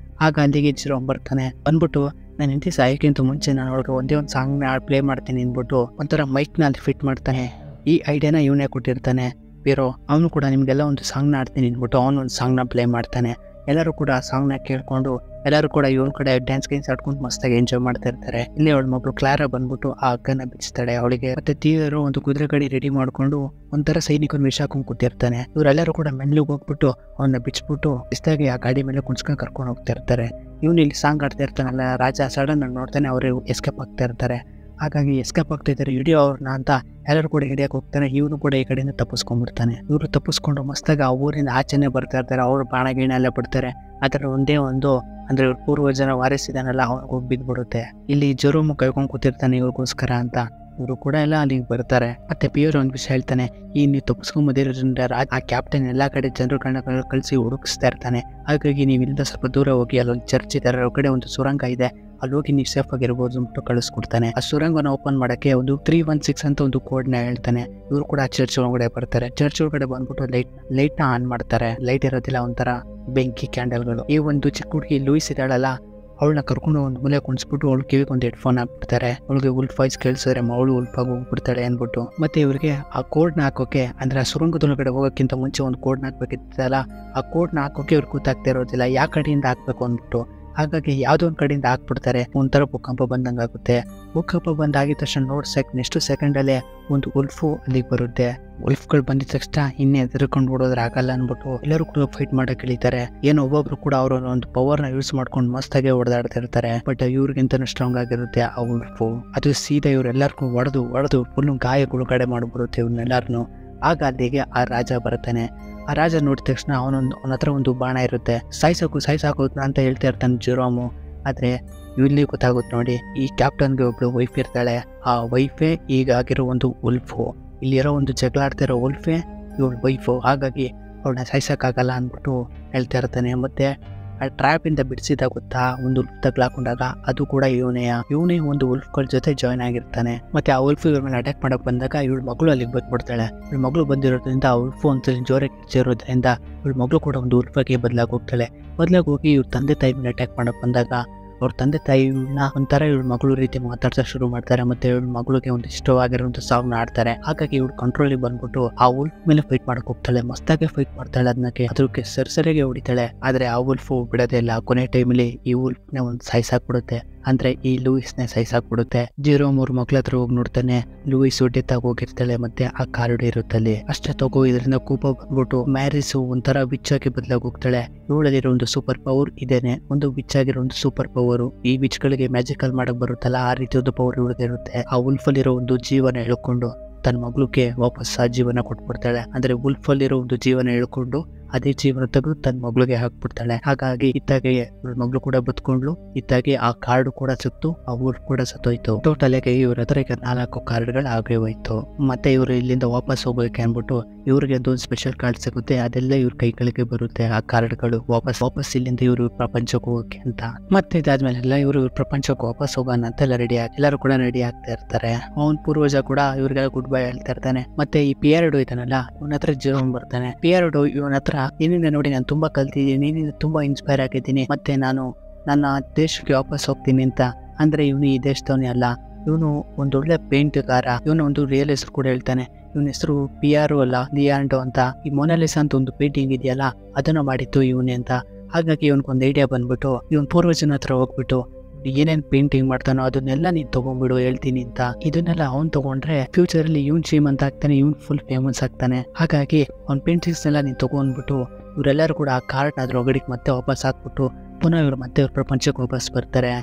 ಆಗ ಅಲ್ಲಿಗೆ ಜಿರೋಮ್ ಬರ್ತಾನೆ. ಬಂದ್ಬಿಟ್ಟು ನಾನು ಹೆಂಡತಿ ಸಾಯೋಕ್ಕಿಂತ ಮುಂಚೆ ನಾನು ಅವ್ರಿಗೆ ಒಂದೇ ಒಂದು ಸಾಂಗ್ನ ಪ್ಲೇ ಮಾಡ್ತೀನಿ ಅಂದ್ಬಿಟ್ಟು ಒಂಥರ ಮೈಕ್ನ ಅಲ್ಲಿ ಫಿಟ್ ಮಾಡ್ತಾನೆ. ಈ ಐಡಿಯಾನ ಇವನೇ ಕೊಟ್ಟಿರ್ತಾನೆ ಪೀರೋ. ಅವನು ಕೂಡ ನಿಮಗೆಲ್ಲ ಒಂದು ಸಾಂಗ್ನ ಆಡ್ತೀನಿ ಅಂದ್ಬಿಟ್ಟು ಅವನೊಂದು ಸಾಂಗ್ನ ಪ್ಲೇ ಮಾಡ್ತಾನೆ. ಎಲ್ಲರೂ ಕೂಡ ಆ ಸಾಂಗ್ನ ಕೇಳ್ಕೊಂಡು ಎಲ್ಲರೂ ಕೂಡ ಇವಳ ಕಡೆ ಡ್ಯಾನ್ಸ್ ಗೇನ್ಸ್ ಆಡ್ಕೊಂಡು ಮಸ್ತಾಗಿ ಎಂಜಾಯ್ ಮಾಡ್ತಾ ಇರ್ತಾರೆ. ಇಲ್ಲಿ ಅವಳ ಮಗಳು ಕ್ಲಾರಾ ಬಂದ್ಬಿಟ್ಟು ಆ ಹಗ್ಗನ ಬಿಚ್ತಾಳೆ ಅವಳಿಗೆ. ಮತ್ತೆ ತೀವರು ಒಂದು ಕುದುರೆ ಗಾಡಿ ರೆಡಿ ಮಾಡ್ಕೊಂಡು ಒಂಥರ ಸೈನಿಕನ ವಿಷ ಹಾಕೊಂಡು ಕೂತಿರ್ತಾನೆ. ಇವರೆಲ್ಲರೂ ಕೂಡ ಮೆನ್ಲಿಗೆ ಹೋಗ್ಬಿಟ್ಟು ಅವನ್ನ ಬಿಚ್ಬಿಟ್ಟು ಬಿಸ್ತಾಗಿ ಆ ಗಾಡಿ ಮೇಲೆ ಕುಣ್ಸ್ಕೊಂಡು ಕರ್ಕೊಂಡು ಹೋಗ್ತಾ ಇರ್ತಾರೆ. ಇವನು ಇಲ್ಲಿ ಸಾಂಗ್ ಆಡ್ತಾ ಇರ್ತಾನಲ್ಲ, ರಾಜ ಸಡನ್ ಆಗಿ ನೋಡ್ತಾನೆ, ಅವರು ಎಸ್ಕೇಪ್ ಆಗ್ತಾ ಇರ್ತಾರೆ. ಹಾಗಾಗಿ ಎಸ್ಕೇಪ್ ಆಗ್ತಾ ಇದ್ದಾರೆ, ಹಿಡಿಯೋ ಅವ್ರನ್ನ ಅಂತ ಎಲ್ಲರೂ ಕೂಡ ಹಿಡಿಯಕ್ಕೆ ಹೋಗ್ತಾನೆ. ಇವನು ಕೂಡ ಈ ಕಡೆಯಿಂದ ತಪ್ಪಿಸ್ಕೊಂಡ್ಬಿಡ್ತಾನೆ. ಇವರು ತಪ್ಪಿಸ್ಕೊಂಡು ಮಸ್ತಾಗಿ ಆ ಊರಿಂದ ಆಚೆನೆ ಬರ್ತಾ ಇರ್ತಾರೆ. ಅವರು ಬಾಣ ಗೀಣ ಎಲ್ಲ ಬಿಡ್ತಾರೆ. ಅದರ ಒಂದೇ ಒಂದು ಅಂದ್ರೆ ಇವ್ರ ಪೂರ್ವಜನ ವಾರಿಸಿದಾನಲ್ಲ ಅವನಿಗೆ ಹೋಗಿ ಬಿದ್ದ್ಬಿಡುತ್ತೆ. ಇಲ್ಲಿ ಜೆರೋಮ್ ಕೈಕೊಂಡು ಕೂತಿರ್ತಾನೆ ಇವ್ರಿಗೋಸ್ಕರ ಅಂತ. ಇವರು ಕೂಡ ಎಲ್ಲ ಅಲ್ಲಿಗೆ ಬರ್ತಾರೆ. ಮತ್ತೆ ಪಿಯರ್ ಒಂದು ವಿಷಯ ಹೇಳ್ತಾನೆ, ಈ ನೀವು ತಪ್ಪಿಸ್ಕೊಂಬಂದಿರೋದ್ರಿಂದ ಆ ಕ್ಯಾಪ್ಟನ್ ಎಲ್ಲಾ ಕಡೆ ಜನರುಗಳನ್ನ ಕಳಿಸಿ ಹುಡುಕಿಸ್ತಾ ಇರ್ತಾನೆ. ಹಾಗಾಗಿ ನೀವು ಇಲ್ಲಿಂದ ಸ್ವಲ್ಪ ದೂರ ಹೋಗಿ ಅಲ್ಲೊಂದು ಚರ್ಚ್ ಇದೆ, ಅದರ ಕಡೆ ಒಂದು ಸುರಂಗ ಇದೆ, ಅಲ್ಲಿ ಹೋಗಿ ನೀವು ಸೇಫ್ ಆಗಿರ್ಬೋದು ಅಂದ್ಬಿಟ್ಟು ಕಳಿಸ್ಕೊಡ್ತಾನೆ. ಆ ಸುರಂಗನ ಓಪನ್ ಮಾಡಕ್ಕೆ ಒಂದು 316 ಅಂತ ಒಂದು ಕೋಡ್ನ ಹೇಳ್ತಾನೆ. ಇವರು ಕೂಡ ಆ ಚರ್ಚ್ ಒಳಗಡೆ ಬರ್ತಾರೆ. ಚರ್ಚ್ ಒಳಗಡೆ ಬಂದ್ಬಿಟ್ಟು ಲೈಟ್ನ ಆನ್ ಮಾಡ್ತಾರೆ. ಲೈಟ್ ಇರೋದಿಲ್ಲ, ಒಂಥರ ಬೆಂಕಿ ಕ್ಯಾಂಡಲ್ಗಳು. ಈ ಒಂದು ಚಿಕ್ಕ ಹುಡುಗಿ ಲೂಯಿಸ್ ಇದ್ದಾಳಲ್ಲ, ಅವಳನ್ನ ಕರ್ಕೊಂಡು ಒಂದು ಮೂಲೆ ಕುಣಿಸ್ಬಿಟ್ಟು ಅವಳು ಕಿವಿಗೆ ಒಂದು ಹೆಡ್ಫೋನ್ ಹಾಕ್ಬಿಡ್ತಾರೆ. ಅವಳಿಗೆ ಉಲ್ಫ್ ವಾಯ್ಸ್ ಕೇಳಿಸಿದ್ರೆ ಅವಳು ಉಲ್ಫಾಗಿ ಹೋಗ್ಬಿಡ್ತಾಳೆ ಅಂದ್ಬಿಟ್ಟು. ಮತ್ತೆ ಇವರಿಗೆ ಆ ಕೋಡ್ನ ಹಾಕೋಕೆ ಅಂದ್ರೆ ಆ ಸುರಂಗದೊಳಗಡೆ ಹೋಗೋಕ್ಕಿಂತ ಮುಂಚೆ ಒಂದು ಕೋಡ್ನ ಹಾಕ್ಬೇಕಿತ್ತಲ್ಲ, ಆ ಕೋಡ್ನ ಹಾಕೋಕೆ ಇವ್ರು ಕೂತಾಗ್ತಾ ಇರೋದಿಲ್ಲ, ಯಾವ ಕಡೆಯಿಂದ ಹಾಕ್ಬೇಕು ಅಂದ್ಬಿಟ್ಟು. ಹಾಗಾಗಿ ಯಾವುದೋ ಒಂದು ಕಡೆಯಿಂದ ಹಾಕ್ಬಿಡ್ತಾರೆ. ಒಂಥರ ಭೂಕಂಪ ಬಂದಂಗೆ ಆಗುತ್ತೆ. ಭೂಕಂಪ ಬಂದಾಗಿದ ತಕ್ಷಣ ನೆಕ್ಸ್ಟ್ ಸೆಕೆಂಡಲ್ಲೇ ಒಂದು ಉಲ್ಫು ಅಲ್ಲಿಗೆ ಬರುತ್ತೆ. ಉಲ್ಫ್ಗಳು ಬಂದಿದ ತಕ್ಷಣ ಇನ್ನೇ ಎದುರ್ಕೊಂಡು ಓಡೋದ್ರೆ ಆಗಲ್ಲ ಅಂದ್ಬಿಟ್ಟು ಎಲ್ಲರೂ ಕೂಡ ಫೈಟ್ ಮಾಡಕ್ಕೆ ಇಳಿತಾರೆ. ಏನೋ ಒಬ್ಬೊಬ್ರು ಕೂಡ ಅವರ ಒಂದು ಪವರ್ನ ಯೂಸ್ ಮಾಡ್ಕೊಂಡು ಮಸ್ತಾಗೆ ಹೊಡೆದಾಡ್ತಾ ಇರ್ತಾರೆ. ಬಟ್ ಇವ್ರಿಗಿಂತ ಸ್ಟ್ರಾಂಗ್ ಆಗಿರುತ್ತೆ ಆ ಉಲ್ಫು. ಅದು ಸೀದಾ ಇವ್ರೆಲ್ಲರಿಗೂ ಹೊಡೆದು ಫುಲ್ ಗಾಯಗಳು ಕಡೆ ಮಾಡ್ಬಿಡುತ್ತೆ ಇವ್ರನ್ನೆಲ್ಲರನ್ನು. ಆಗ ಅಲ್ಲಿಗೆ ಆ ರಾಜ ಬರ್ತಾನೆ. ಆ ರಾಜ ನೋಡಿದ ತಕ್ಷಣ ಅವನ ಹತ್ರ ಒಂದು ಬಾಣ ಇರುತ್ತೆ. ಸಾಯ್ಸಾಕು ಅಂತ ಹೇಳ್ತಾ ಇರ್ತಾನೆ ಜೆರೋಮು. ಆದ್ರೆ ಇಲ್ಲಿ ಗೊತ್ತಾಗುತ್ತೆ ನೋಡಿ, ಈ ಕ್ಯಾಪ್ಟನ್ಗೆ ಒಬ್ಳು ವೈಫ್ ಇರ್ತಾಳೆ. ಆ ವೈಫೇ ಈಗ ಆಗಿರೋ ಒಂದು ಉಲ್ಫು. ಇಲ್ಲಿರೋ ಒಂದು ಜಗಳ ಆಡ್ತಿರೋ ಉಲ್ಫೇ ಇವಳು ವೈಫು. ಹಾಗಾಗಿ ಅವಳನ್ನ ಸಾಯ್ಸಕ್ಕಾಗಲ್ಲ ಅಂದ್ಬಿಟ್ಟು ಹೇಳ್ತಾ ಇರ್ತಾನೆ. ಮತ್ತೆ ಆ ಟ್ರ್ಯಾಪಿಂದ ಬಿಡಿಸಿದ ಗೊತ್ತಾ, ಒಂದು ಉಲ್ಫ್ ತಗ್ಲಾಕೊಂಡಾಗ ಅದು ಕೂಡ ಇವನೇ ಒಂದು ಉಲ್ಫ್ಗಳ ಜೊತೆ ಜಾಯ್ನ್ ಆಗಿರ್ತಾನೆ. ಮತ್ತೆ ಆ ಉಲ್ಫ್ ಇವ್ರ ಮೇಲೆ ಅಟ್ಯಾಕ್ ಮಾಡಕ್ ಬಂದಾಗ ಇವಳ ಮಗಳು ಅಲ್ಲಿಗೆ ಬಂದ್ಬಿಡ್ತಾಳೆ. ಇವಳ ಮಗಳು ಬಂದಿರೋದ್ರಿಂದ ಆ ಉಲ್ಫು ಅಂತ ಜೋರಾಗಿ ಕಿರ್ಚಿರೋದ್ರಿಂದ ಇವಳ ಮಗಳು ಕೂಡ ಒಂದು ಉಲ್ಫಾಗಿ ಬದಲಾಗಿ ಹೋಗ್ತಾಳೆ. ಹೋಗಿ ಇವ್ರ ತಂದೆ ತಾಯಿ ಮೇಲೆ ಅಟ್ಯಾಕ್ ಮಾಡಕ್ ಬಂದಾಗ ಅವ್ರ ತಂದೆ ತಾಯಿ ಇವಳನ್ನ ಒಂಥರ ಇವಳ ಮಗಳು ರೀತಿ ಮಾತಾಡ್ಸಕ್ ಶುರು ಮಾಡ್ತಾರೆ. ಮತ್ತೆ ಇವಳ ಮಗಳಿಗೆ ಒಂದು ಇಷ್ಟವಾಗಿರುವಂತ ಸಾಂಗ್ ಆಡ್ತಾರೆ. ಹಾಗಾಗಿ ಇವಳು ಕಂಟ್ರೋಲಿಗೆ ಬಂದ್ಬಿಟ್ಟು ಆ ಉಲ್ಫ್ ಮೇಲೆ ಫೈಟ್ ಮಾಡಕ್ ಹೋಗ್ತಾಳೆ. ಮಸ್ತಾಗೆ ಫೈಟ್ ಮಾಡ್ತಾಳೆ. ಅದಕ್ಕೆ ಸರಿಯಾಗಿ ಹೊಡಿತಾಳೆ. ಆದ್ರೆ ಆ ಉಲ್ಫು ಬಿಡೋದೇ ಇಲ್ಲ. ಕೊನೆ ಟೈಮಲ್ಲಿ ಈ ಉಲ್ಫ್ನ ಒಂದು ಸಾಯ್ಸಾಕ್ಬಿಡುತ್ತೆ. ಅಂದ್ರೆ ಈ ಲೂಯಿಸ್ನೇ ಸಾಯ್ಸಾಕ್ಬಿಡುತ್ತೆ. ಜೆರೋಮ್ ಅವ್ರ ಮಕ್ಳ ಹತ್ರ ಹೋಗಿ ನೋಡ್ತಾನೆ. ಲೂಯಿಸ್ ಡೆತ್ತಾಗಿ ಹೋಗಿರ್ತಾಳೆ. ಮತ್ತೆ ಆ ಕಾರ್ಡ್ ಇರುತ್ತಲ್ಲಿ ಅಷ್ಟೇ ತಗೋ. ಇದರಿಂದ ಕೋಪ ಬಂದ್ಬಿಟ್ಟು ಮ್ಯಾರಿಸು ಒಂಥರ ವಿಚ್ ಆಗಿ ಬದಲಾಗಿ ಹೋಗ್ತಾಳೆ. ಇವಳಲ್ಲಿರೋ ಒಂದು ಸೂಪರ್ ಪವರ್ ಇದೇನೆ, ಒಂದು ವಿಚ್ ಆಗಿರೋ ಒಂದು ಸೂಪರ್ ಪವರ್. ಈ ವಿಚ್ ಗಳಿಗೆ ಮ್ಯಾಜಿಕಲ್ ಮಾಡಕ್ ಬರುತ್ತಲ್ಲ, ಆ ರೀತಿ ಒಂದು ಪವರ್ ಇವಳದಿರುತ್ತೆ. ಆ ಉಲ್ಫಲ್ಲಿರೋ ಒಂದು ಜೀವನ ಹೇಳ್ಕೊಂಡು ತನ್ನ ಮಗಳಿಗೆ ವಾಪಸ್ ಆ ಜೀವನ ಕೊಟ್ಬಿಡ್ತಾಳೆ. ಅಂದ್ರೆ ಉಲ್ಫಲ್ಲಿರೋ ಒಂದು ಜೀವನ ಹೇಳ್ಕೊಂಡು ಅದೇ ಜೀವನ ತೆಗೆದು ತನ್ನ ಮಗಳಿಗೆ ಹಾಕ್ಬಿಡ್ತಾಳೆ. ಹಾಗಾಗಿ ಇತ್ತಾಗೆ ಮಗಳು ಕೂಡ ಬದುಕೊಂಡ್ಲು. ಇತ್ತಾಗೆ ಆ ಕಾರ್ಡ್ ಕೂಡ ಸಿಕ್ತು, ಆ ಉಲ್ಫ್ ಕೂಡ ಸತ್ತೋಯ್ತು. ಟೋಟಲ್ ಆಗಿ ಇವ್ರ ಹತ್ರ ಈಗ 4 ಕಾರ್ಡ್ಗಳು ಆಗೇ ಹೋಯ್ತು. ಮತ್ತೆ ಇವರು ಇಲ್ಲಿಂದ ವಾಪಸ್ ಹೋಗ್ಬೇಕು ಅನ್ಬಿಟ್ಟು ಇವ್ರಿಗೆ ಒಂದು ಸ್ಪೆಷಲ್ ಕಾರ್ಡ್ ಸಿಗುತ್ತೆ. ಅದೆಲ್ಲ ಇವ್ರ ಕೈಗಳಿಗೆ ಬರುತ್ತೆ ಆ ಕಾರ್ಡ್ಗಳು. ವಾಪಸ್ ಇಲ್ಲಿಂದ ಇವರು ಪ್ರಪಂಚಕ್ಕೆ ಹೋಗಕ್ಕೆ ಅಂತ. ಮತ್ತೆ ಇದಾದ್ಮೇಲೆಲ್ಲ ಇವರು ಪ್ರಪಂಚಕ್ಕೆ ವಾಪಸ್ ಹೋಗೋಣ ಅಂತೆಲ್ಲ ಎಲ್ಲರೂ ಕೂಡ ರೆಡಿ ಆಗ್ತಾ ಇರ್ತಾರೆ. ಅವನ್ ಪೂರ್ವಜ ಕೂಡ ಇವ್ರಿಗೆಲ್ಲ ಗುಡ್ ಬೈ ಹೇಳ್ತಾ ಇರ್ತಾನೆ. ಮತ್ತೆ ಈ ಪಿಯರ್ಡೋ ಇದಾನಲ್ಲ, ಇವನ ಹತ್ರ ಜೆರೋಮ್ ಬರ್ತಾನೆ. ಪಿಯರ್ಡೋ ಇವನ ಹತ್ರ ನಿನ್ನಿಂದ ನೋಡಿ ನಾನು ತುಂಬಾ ಕಲ್ತಿದ್ದೀನಿ, ನಿನ್ನಿಂದ ತುಂಬಾ ಇನ್ಸ್ಪೈರ್ ಆಗಿದ್ದೀನಿ, ಮತ್ತೆ ನಾನು ನನ್ನ ದೇಶಕ್ಕೆ ವಾಪಸ್ ಹೋಗ್ತೀನಿ ಅಂತ. ಅಂದ್ರೆ ಇವನು ಈ ದೇಶದವನೇ ಅಲ್ಲ, ಇವನು ಒಂದೊಳ್ಳೆ ಪೇಂಟ್ಗಾರ. ಇವನು ಒಂದು ರಿಯಲ್ ಹೆಸರು ಕೂಡ ಹೇಳ್ತಾನೆ. ಇವನ ಹೆಸರು ಪಿಯಾರೋ ಅಲ್ಲ, ಲಿಯಾಂಡೋ ಅಂತ. ಈ ಮೊನಾಲಿಸಾ ಅಂತ ಒಂದು ಪೇಂಟಿಂಗ್ ಇದೆಯಲ್ಲ, ಅದನ್ನ ಮಾಡಿತ್ತು ಇವನೇ ಅಂತ. ಹಾಗಾಗಿ ಇವನ್ಗೊಂದು ಐಡಿಯಾ ಬಂದ್ಬಿಟ್ಟು ಇವನ್ ಪೂರ್ವಜನ ಹತ್ರ ಹೋಗ್ಬಿಟ್ಟು ಏನೇನ್ ಪೇಂಟಿಂಗ್ ಮಾಡ್ತಾನೋ ಅದನ್ನೆಲ್ಲ ನೀನ್ ತಗೊಂಡ್ಬಿಡು ಹೇಳ್ತೀನಿ ಅಂತ. ಇದನ್ನೆಲ್ಲ ಅವ್ನ್ ತಗೊಂಡ್ರೆ ಫ್ಯೂಚರ್ ಅಲ್ಲಿ ಇವನ್ ಶ್ರೀಮಂತ ಆಗ್ತಾನೆ, ಇವನ್ ಫುಲ್ ಫೇಮಸ್ ಆಗ್ತಾನೆ. ಹಾಗಾಗಿ ಅವ್ನ ಪೇಂಟಿಂಗ್ಸ್ ಎಲ್ಲ ನೀನ್ ತಗೊಂಡ್ಬಿಟ್ಟು ಇವರೆಲ್ಲರೂ ಕೂಡ ಆ ಕಾರ್ಡ್ ಅದ್ರ ಒಗಡಿಗೆ ಮತ್ತೆ ವಾಪಸ್ ಹಾಕ್ಬಿಟ್ಟು ಪುನಃ ಇವ್ರು ಮತ್ತೆ ಇವ್ರ ಪ್ರಪಂಚಕ್ಕೆ ವಾಪಸ್ ಬರ್ತಾರೆ.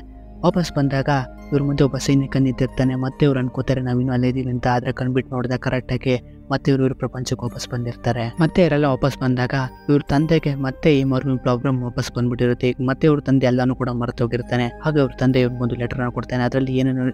ವಾಪಸ್ ಬಂದಾಗ ಇವ್ರ ಮುಂದೆ ಒಬ್ಬ ಸೈನಿಕ ನಿಂತಿರ್ತಾನೆ. ಮತ್ತೆ ಇವ್ರು ಅನ್ಕೋತಾರೆ ನಾವಿನ್ನು ಅಲ್ಲೇ ಇದೀವಿ ಅಂತ. ಆದ್ರೆ ಕಣ್ಬಿಟ್ಟು ನೋಡಿದಾಗ ಕರೆಕ್ಟಾಗಿ ಮತ್ತೆ ಇವ್ರ ಪ್ರಪಂಚಕ್ಕೆ ವಾಪಸ್ ಬಂದಿರ್ತಾರೆ. ಮತ್ತೆ ಇವರೆಲ್ಲ ವಾಪಸ್ ಬಂದಾಗ ಇವ್ರ ತಂದೆಗೆ ಮತ್ತೆ ಈ ಮರ್ಮಿ ಪ್ರಾಬ್ಲಮ್ ವಾಪಸ್ ಬಂದ್ಬಿಟ್ಟಿರುತ್ತೆ. ಈಗ ಮತ್ತೆ ಇವ್ರ ತಂದೆ ಎಲ್ಲಾನು ಕೂಡ ಮರೆತೋಗಿರ್ತಾನೆ. ಹಾಗೆ ಅವ್ರ ತಂದೆ ಇವ್ರಿಗೊಂದು ಲೆಟರ್ ಕೊಡ್ತಾನೆ.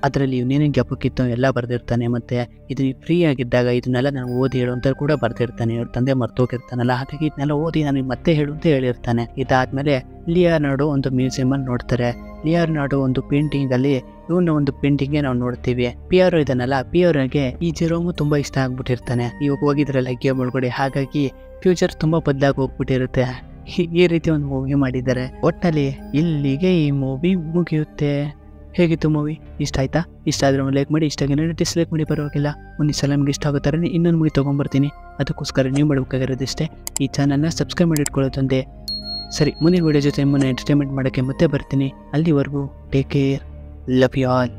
ಅದರಲ್ಲಿ ಇವನೇನು ಜ್ಞಾಪಕಿತ್ತು ಎಲ್ಲ ಬರ್ದಿರ್ತಾನೆ. ಮತ್ತೆ ಇದು ಫ್ರೀ ಆಗಿದ್ದಾಗ ಇದನ್ನೆಲ್ಲ ನಾನು ಓದಿ ಹೇಳು ಅಂತ ಕೂಡ ಬರ್ದಿರ್ತಾನೆ. ಇವ್ರ ತಂದೆ ಮರ್ತೋಗಿರ್ತಾನಲ್ಲ, ಹಾಗಾಗಿ ಇದನ್ನೆಲ್ಲ ಓದಿ ನನಗೆ ಮತ್ತೆ ಹೇಳು ಅಂತ ಹೇಳಿರ್ತಾನೆ. ಇದಾದ್ಮೇಲೆ ಲಿಯೋನಾರ್ಡೋ ಒಂದು ಮ್ಯೂಸಿಯಂ ಅಲ್ಲಿ ನೋಡ್ತಾರೆ. ಲಿಯೋನಾರ್ಡೋ ಒಂದು ಪೇಂಟಿಂಗ್ ಅಲ್ಲಿ ಇವನ ಒಂದು ಪೇಂಟಿಂಗ್ ನಾವು ನೋಡ್ತೀವಿ. ಪಿಯರೋ ಇದನ್ನಲ್ಲ, ಪಿಯರೋಗೆ ಈ ಜೆರೋಮು ತುಂಬಾ ಇಷ್ಟ ಆಗ್ಬಿಟ್ಟಿರ್ತಾನೆ. ಹೋಗ್ಬಿಟ್ಟಿರ್ತಾನೆ. ಇವಾಗ ಹೋಗಿದ್ರಲ್ಲ ಗೇಮ್ ಒಳಗಡೆ, ಹಾಗಾಗಿ ಫ್ಯೂಚರ್ ತುಂಬ ಬದಲಾಗಿ ಹೋಗ್ಬಿಟ್ಟಿರುತ್ತೆ. ಈ ರೀತಿ ಒಂದು ಮೂವಿ ಮಾಡಿದ್ದಾರೆ. ಒಟ್ಟಿನಲ್ಲಿ ಇಲ್ಲಿಗೆ ಈ ಮೂವಿ ಮುಗಿಯುತ್ತೆ. ಹೇಗಿತ್ತು ಮೂವಿ? ಇಷ್ಟ ಆಯ್ತಾ? ಇಷ್ಟ ಆದರೆ ಲೈಕ್ ಮಾಡಿ, ಇಷ್ಟ ಆಗಿದ್ರೆ ಡಿಸ್ಲೈಕ್ ಮಾಡಿ, ಪರವಾಗಿಲ್ಲ. ಒಂದು ಸಲ ನಿಮ್ಗೆ ಇಷ್ಟ ಆಗೋ ಥರ ಇನ್ನೊಂದು ಮೂವಿ ತೊಗೊಂಬರ್ತೀನಿ. ಅದಕ್ಕೋಸ್ಕರ ನೀವು ಮಾಡಬೇಕಾಗಿರೋದಿಷ್ಟೇ, ಈ ಚಾನಲ್ನ ಸಬ್ಸ್ಕ್ರೈಬ್ ಮಾಡಿ ಇಟ್ಕೊಳ್ಳೋದಂತೆ. ಸರಿ, ಮುಂದಿನ ವೀಡಿಯೋ ಜೊತೆ ನಿಮ್ಮನ್ನು ಎಂಟರ್ಟೈನ್ಮೆಂಟ್ ಮಾಡೋಕ್ಕೆ ಮತ್ತೆ ಬರ್ತೀನಿ. ಅಲ್ಲಿವರೆಗೂ take care, love you all.